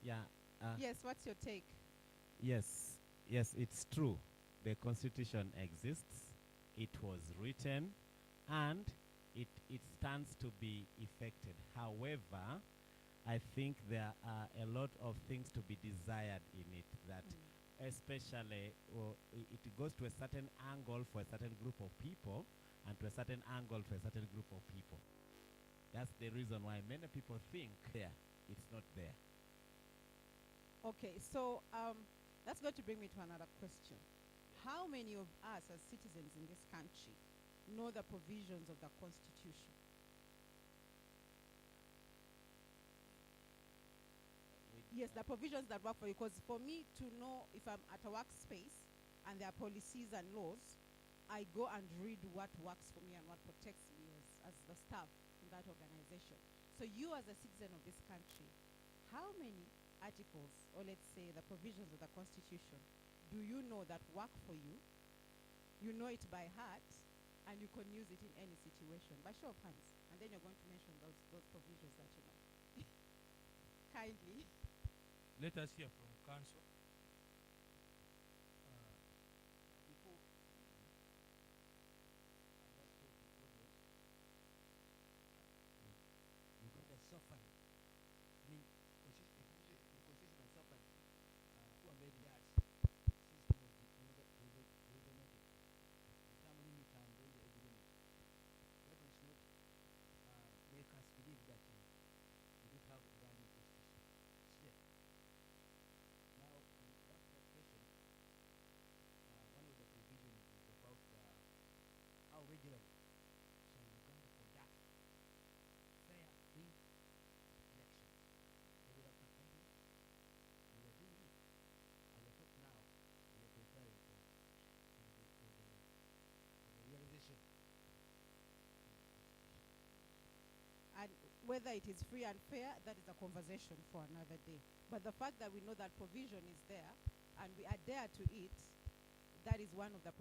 Yeah. Yes, what's your take? Yes, it's true. The constitution exists. It was written, and it stands to be effected. However, I think there are a lot of things to be desired in it. That, especially, it goes to a certain angle for a certain group of people, and to a certain angle for a certain group of people. That's the reason why many people think it's not there. Okay, so that's going to bring me to another question. How many of us as citizens in this country know the provisions of the Constitution? Yes, the provisions that work for you. Because for me to know if I'm at a workspace and there are policies and laws, I go and read what works for me and what protects me as the staff in that organization. So you as a citizen of this country, how many articles, or let's say the provisions of the Constitution, do you know that work for you? You know it by heart, and you can use it in any situation. By show of hands. And then you're going to mention those provisions that you know. Kindly. Let us hear from council. Uganda suffering. I mean, the constitution has suffered. Who are made that system of the term limit and all the age limit. That does not make us believe that we don't have a running constitution. It's there. Now, back to that question, one of the provisions is about how regularly shall Uganda conduct fair, free elections. Every after 20 years. And we are doing it. As I talk now, we are preparing for the realization. And whether it is free and fair, that is a conversation for another day. But the fact that we know that provision is there and we adhere to it, that is one of the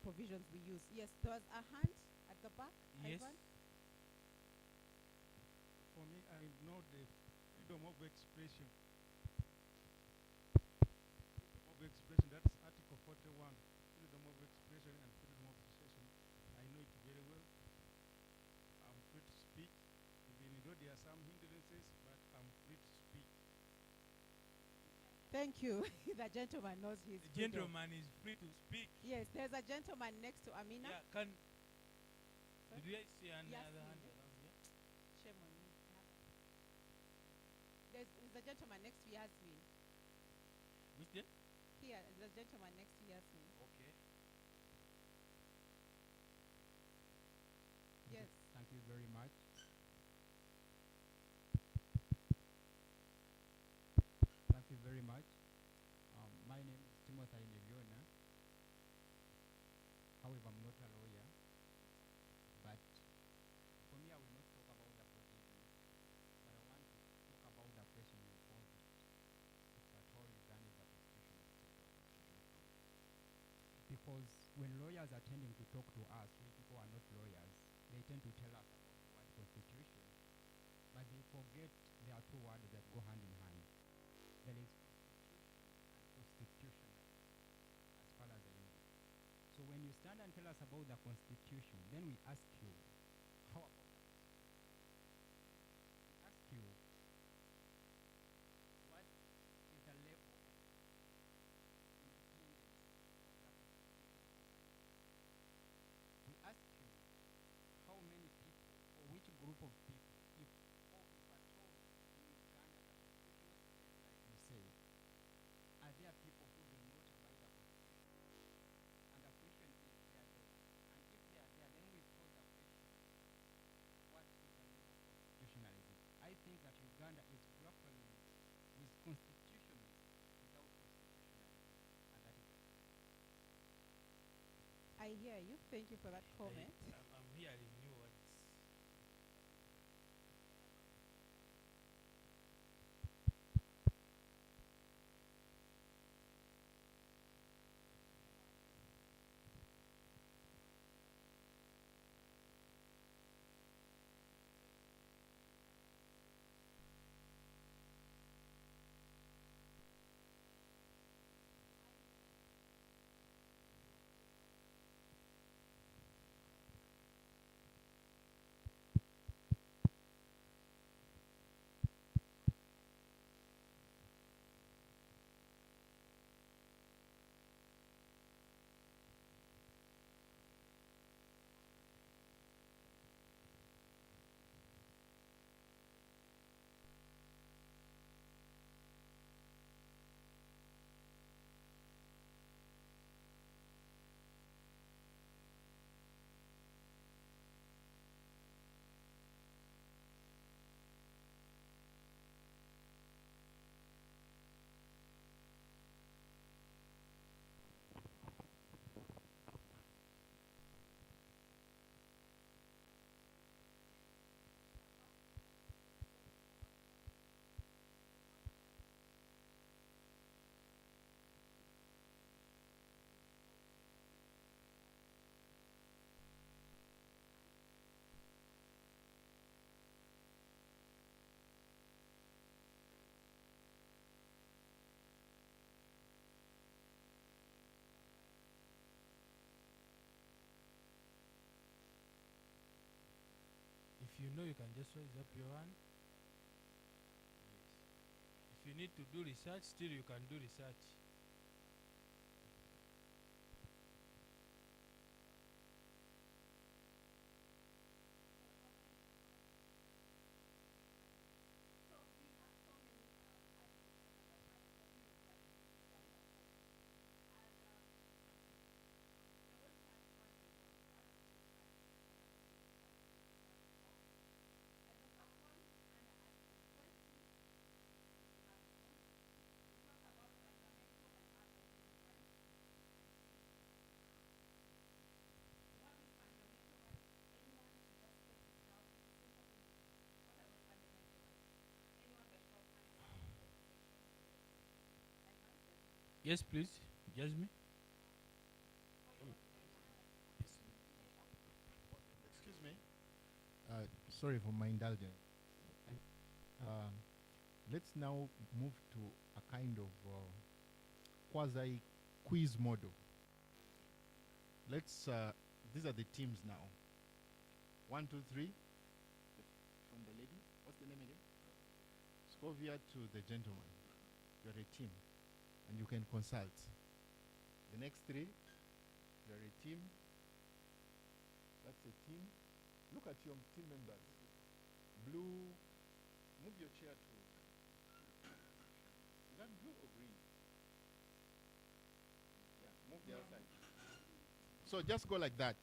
provisions we use. Yes, there was a hand at the back. Yes. Ivan? For me, I know the freedom of expression. Freedom of expression, that's Article 41. Freedom of expression and freedom of association. I know it very well. I'm free to speak, even though there are some hindrances, but I'm free to speak. Thank you. The gentleman knows his The freedom. gentleman is free to speak. Yes, there's a gentleman next to Amina. Yeah, did you see another Yasmin. hand around here? Shame on me. There's a gentleman next to Yasmin. Which then? Here, there's a gentleman next to Yasmin. Okay. Yes. Thank you you very much. Thank you very much. My name is Timothy Leviona. However, I'm not a lawyer, but for me, I will not talk about the provisions, but I want to talk about the question you posed. If at all Uganda is a constitutional state or constitutional. Because when lawyers are tending to talk to us, we people are not lawyers, they tend to tell us about the word constitution, but they forget there are two words that go hand in hand. There is constitution and constitutional, as far as I know. So when you stand and tell us about the constitution, then we ask you, how about the constitution? We ask you, what is the level of independence of the constitution over you? We ask you, how many people, or which group of people, if at all in Uganda as a constitutional state like you say, are there people who do not abide the constitution? And the question is, they are there. And if they are there, then we pose the question, what is the level of constitutionalism? I think that Uganda is grappling with constitutionalism without constitutionalism. And that is the question. I hear you. Thank you for that comment. I'm hearing new words. If you know, you can just raise up your hand. Yes. If you need to do research, still you can do research. Yes, please. Jasmine. Excuse me. Sorry for my indulgence. Let's now move to a kind of quasi quiz model. Let's. These are the teams now. 1, 2, 3. From the lady. What's the name again? Scovia to the gentleman. You're a team, and you can consult. The next 3. You're a team. That's a team. Look at your team members. Blue. Move your chair to. Is that blue or green? Yeah, move the other side. So just go like that.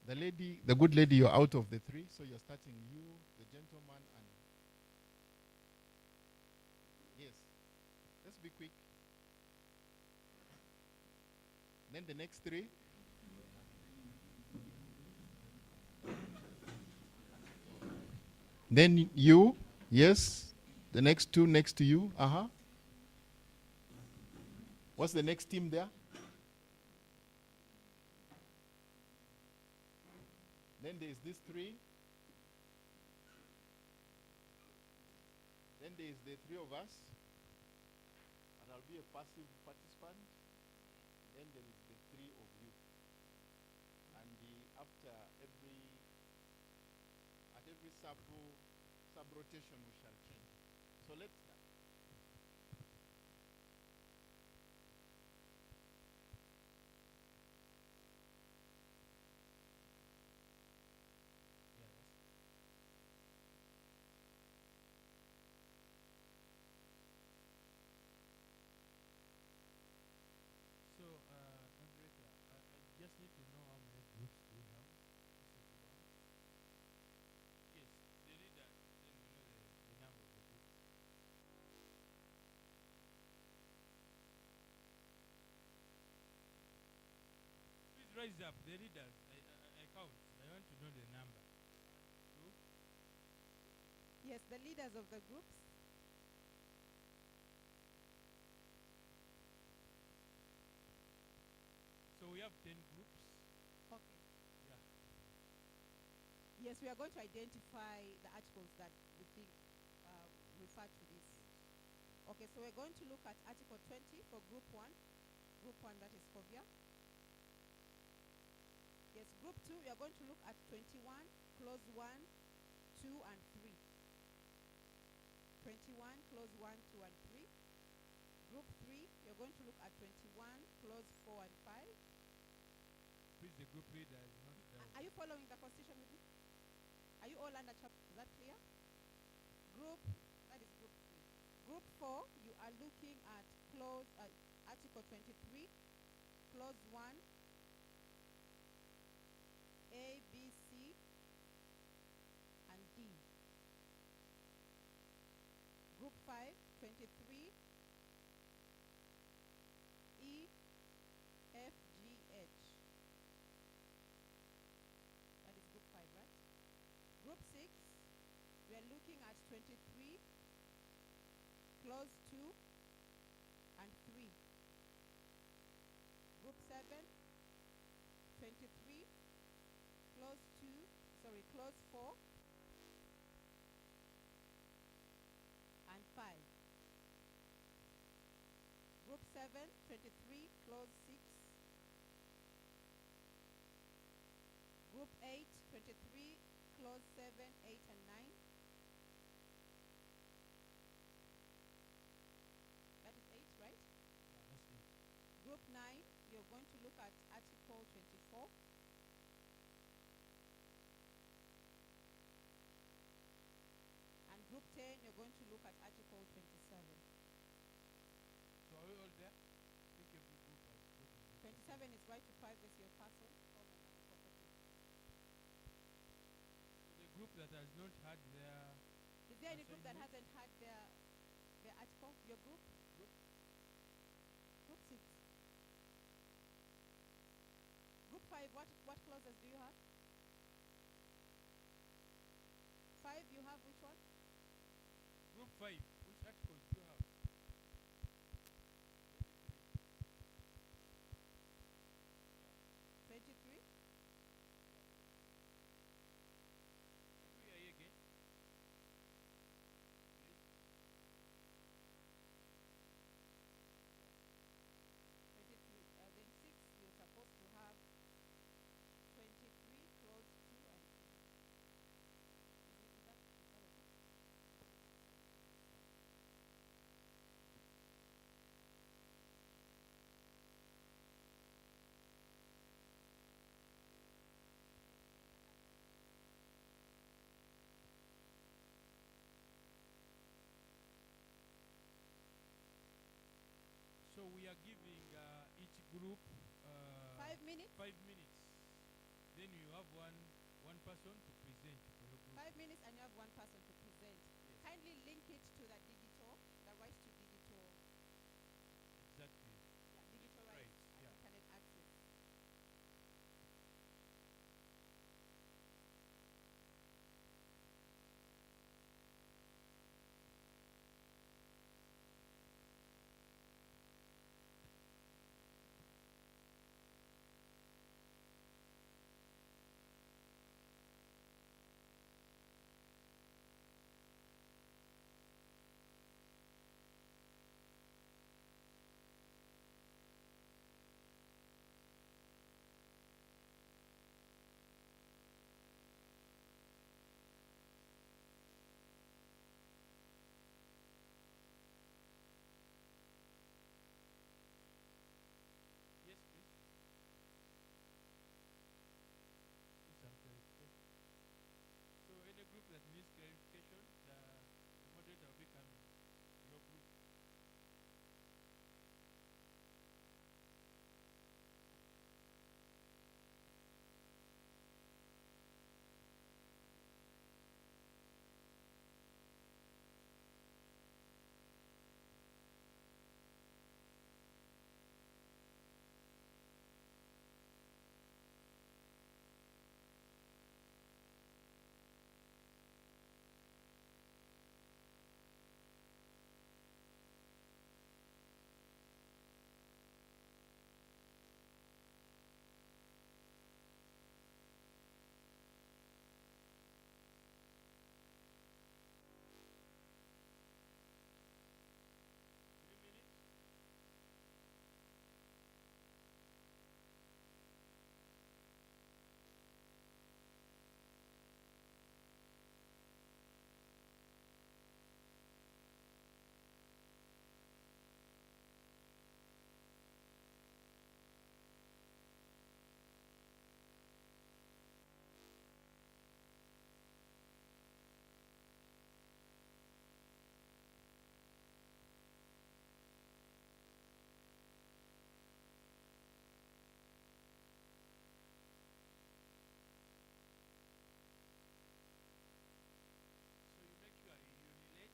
The lady, the good lady, you're out of the three, so you're starting you, the gentleman, and yes. Let's be quick. Then the next three. Then you, yes. The next two next to you. What's the next team there? Then there's these three. Then there's the three of us. And I'll be a passive participant. Then there is the three of you. And after at every sub rotation we shall change. So let's start. So, moderator, I just need to know how many groups do we have. This is one. Yes, the leader, then we know the number of the groups. Please raise up the leaders. I count. I want to know the number. 1, 2. Yes, the leaders of the groups. So we have 10 groups. Okay. Yeah. Yes, we are going to identify the articles that we think refer to this. Okay, so we're going to look at Article 20 for Group 1. Group 1, that is Fovia. Yes, Group 2, we are going to look at 21, Clause 1, 2, and 3. 21, Clause 1, 2, and 3. Group 3, we are going to look at 21, Clause 4 and 5. Please, the group leader is not there. Are you following the constitution with me? Are you all under chapter? Is that clear? That is Group 3. Group 4, you are looking at Article 23, Clause 1, A, B, C, and D. Group 5, 23, E, F, G, H. That is Group 5, right? Group 6, we are looking at 23, Clause 2, and 3. Group 7, 23, Clause 4, and 5. Group 7, 23, Clause 6. Group 8, 23, Clause 7, 8, and 9. That is 8, right? Yeah, that's it. Group 9, you're going to look at Article 24. And Group 10, you're going to look at Article 27. So are we all there? I think every group has got a group. 27 is right to privacy of person, home and other property. So the group that has not had their... Is there any group that assignment? hasn't had their article? Your group? Group? Group 6. Group 5, what clauses do you have? 5, you have which one? Group 5, which articles do you have? 23? We are here again. Please. 23. Then 6, you're supposed to have 23, Clause 2 and 3. Is that okay? So we are giving each group 5 minutes? 5 minutes. then you have one person to present for your group. 5 minutes and you have one person to present. Kindly link it to the digital, the right to digital. Exactly. Yeah, digital rights and yeah. internet access. Yes, please. Need some clarification. So any group that needs clarification, the moderator will be coming to your group. So you make sure you relate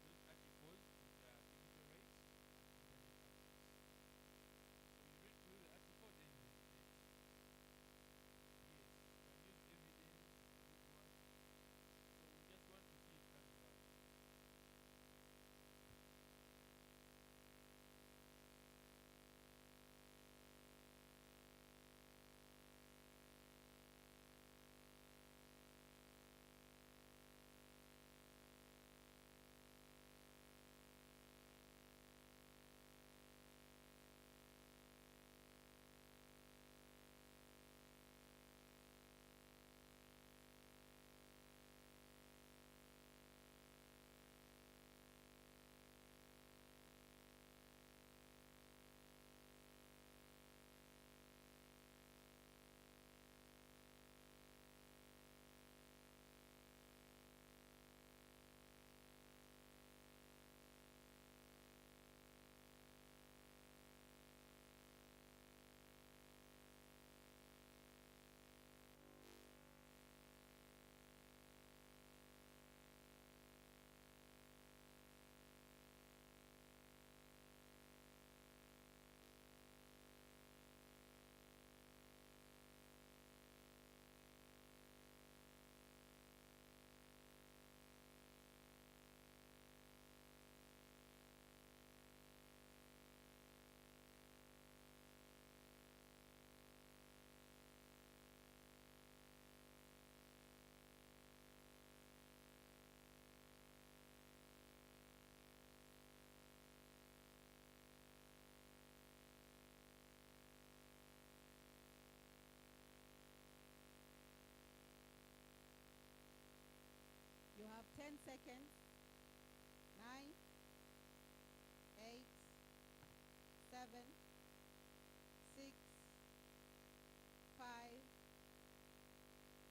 those articles with the digital rights and internet access. So you read through the article, then you relate. Yes, you can use evidence, you can use what. So we just want to see it coming out. You have 10 seconds. 9, 8, 7, 6, 5,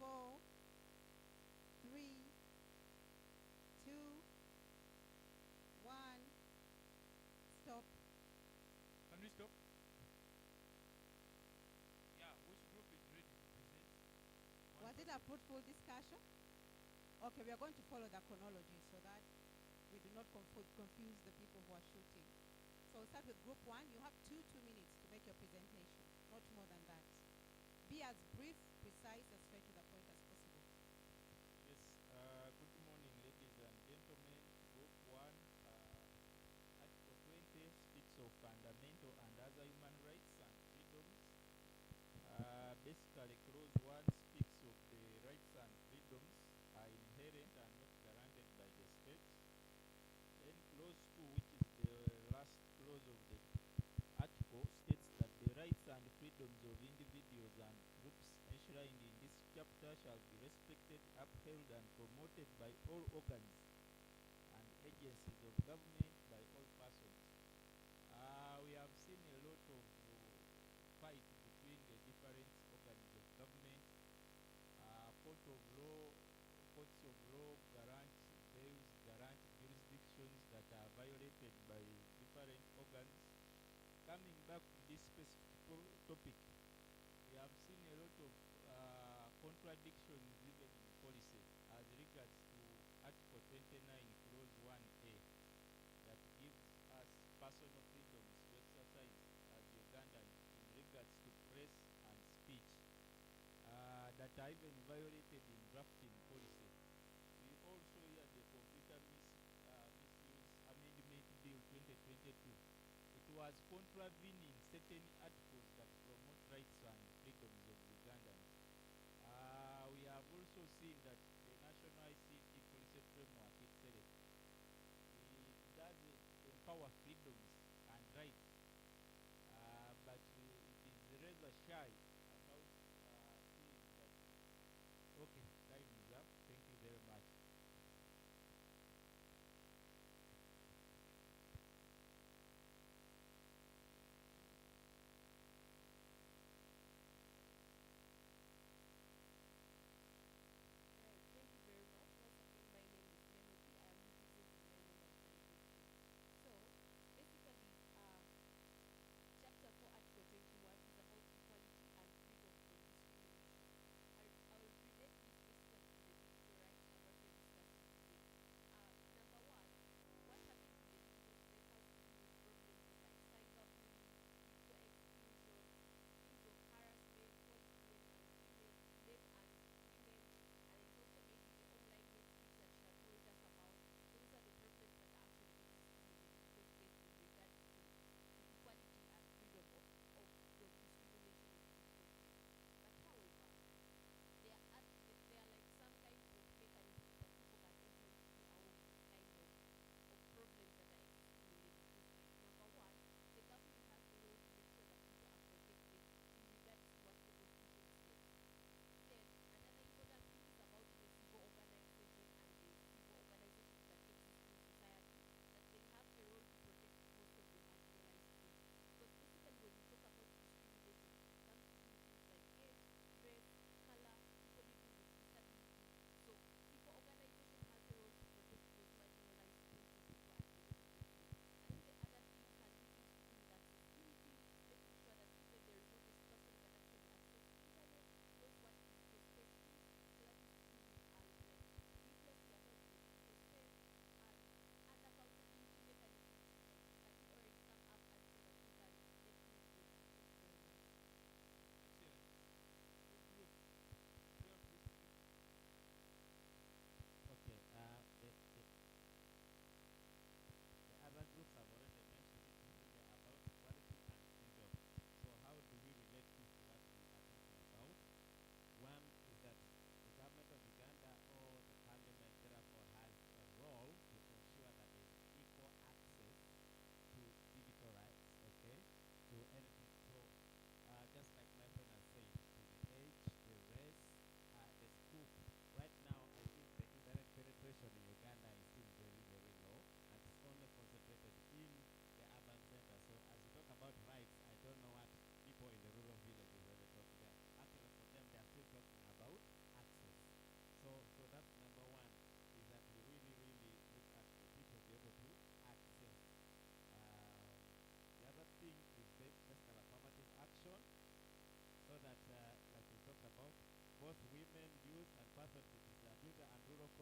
4, 3, 2, 1. Stop. Can we stop? Yeah, which group is ready to present? Was it a fruitful discussion? Okay, we are going to follow the chronology so that we do not confuse the people who are shooting. So we'll start with group one. You have two minutes to make your presentation, not more than that. Be as brief, precise, and straight to the point as possible. Yes, good morning, ladies and gentlemen. Group 1, Article 20 speaks of fundamental and other human rights and freedoms. Basically, Clause 1 speaks of the rights and freedoms are inherent and not guaranteed by the state. Then Clause 2, which is the last clause of the article, states that the rights and freedoms of individuals and groups enshrined in this chapter shall be respected, upheld, and promoted by all organs and agencies of government, by all persons. We have seen a lot of fight between the different organs of government. Courts of law grant bails, grant jurisdictions that are violated by different organs. Coming back to this specific topic, we have seen a lot of contradictions even in policy as regards to Article 29, Clause 1A, that gives us personal freedoms to exercise as Ugandans in regards to press and speech that are even violated in drafting policy. We also hear the Computer Misuse Amendment Bill 2022. It was contravening certain articles that promote rights and freedoms of Ugandans. We have also seen that the National ICT Policy Framework itself, it does empower freedoms and rights, but it is rather shy about seeing that. Okay, time is up. Thank you very much. Thank you very much. Once again, my name is Melody. I am representing my members from Group 2. So, basically, Chapter 4, Article 21 is about equality and freedom from discrimination. I will relate this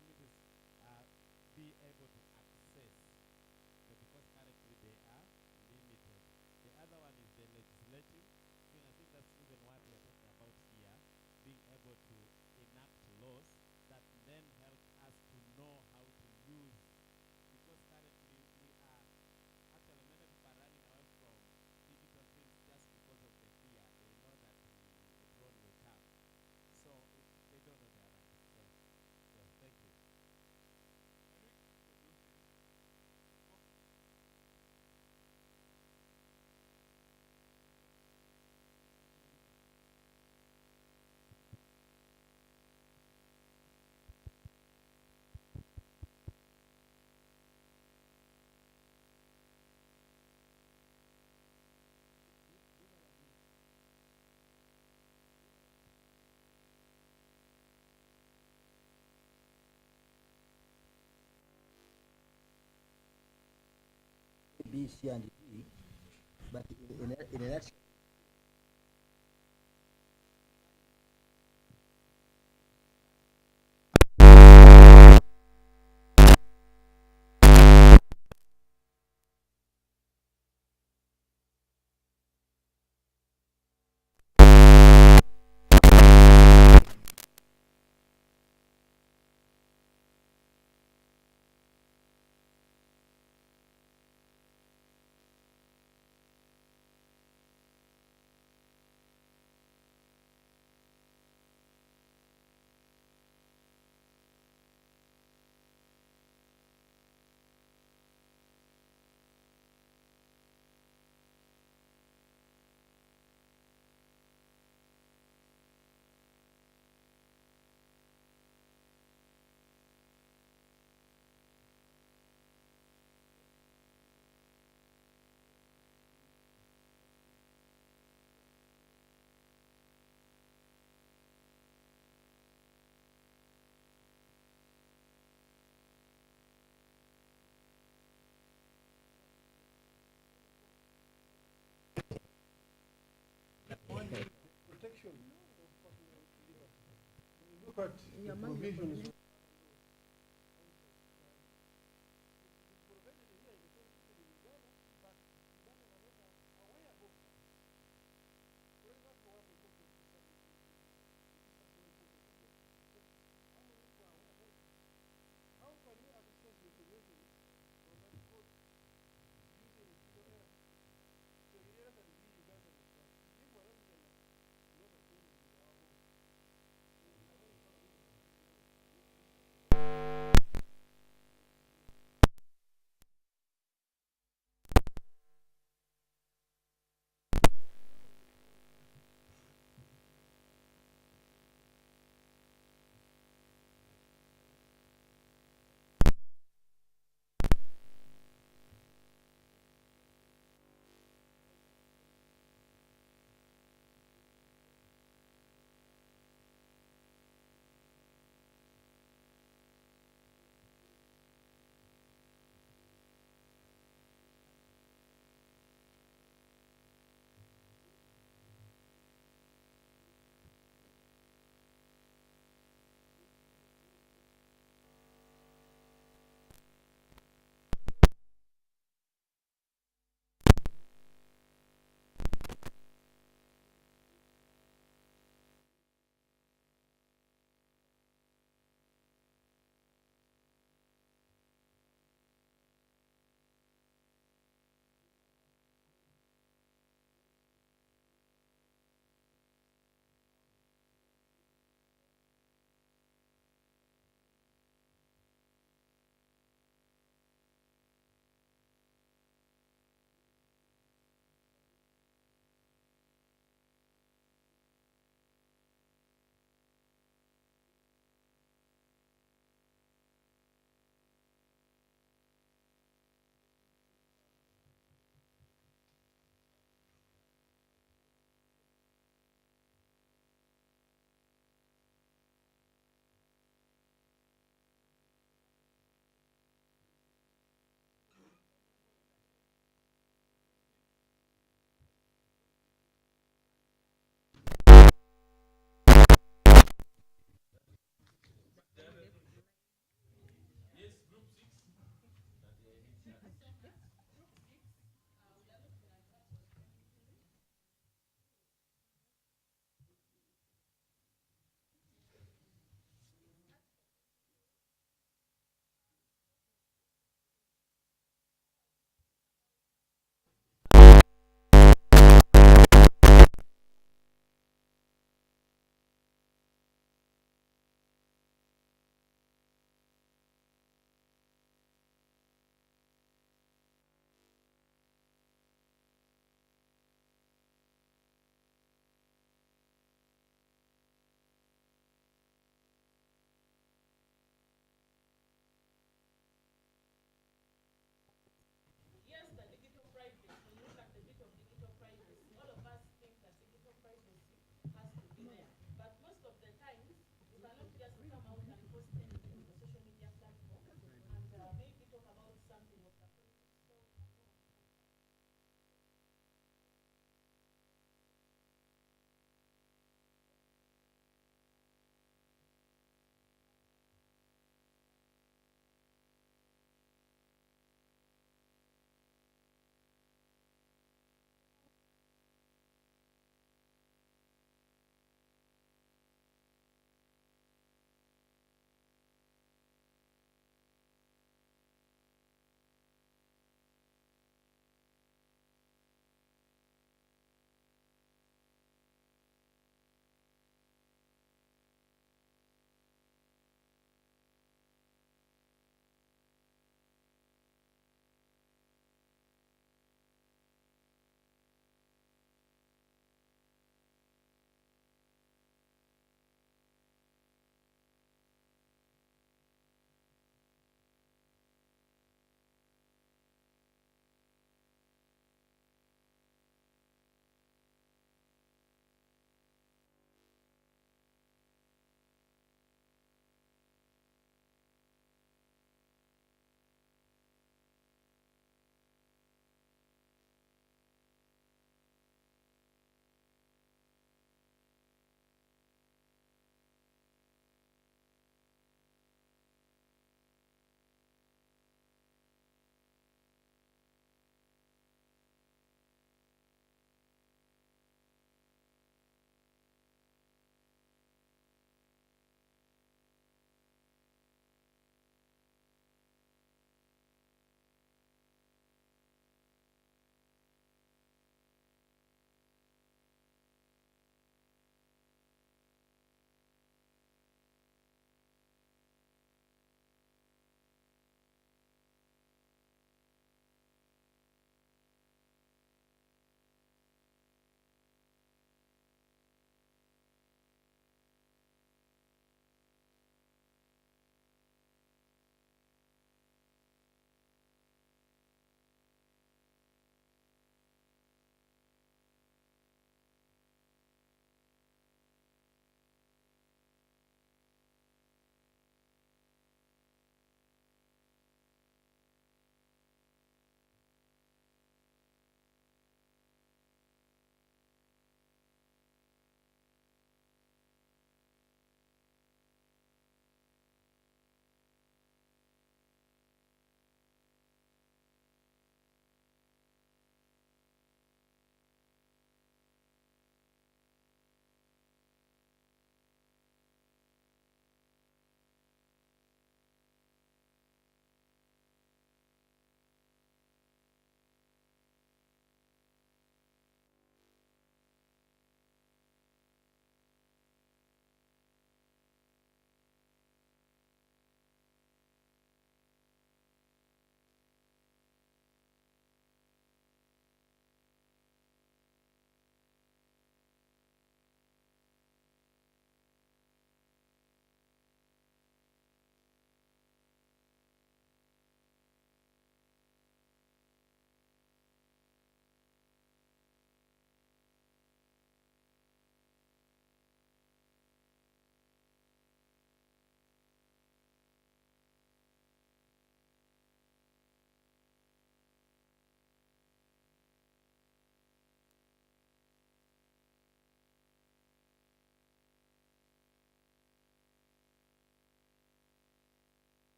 communities be able to access, because currently they are limited. The other one is the legislative thing. I think that's even what we are talking about here, being able to enact laws that then help us to know how to use, because currently we are, actually many people are running away from digital things just because of the fear. They know that the drone will come. So they don't know their rights. So, yeah, thank you. B, C, and D, but in a nutshell, protection of personal liberty. When you look at the provisions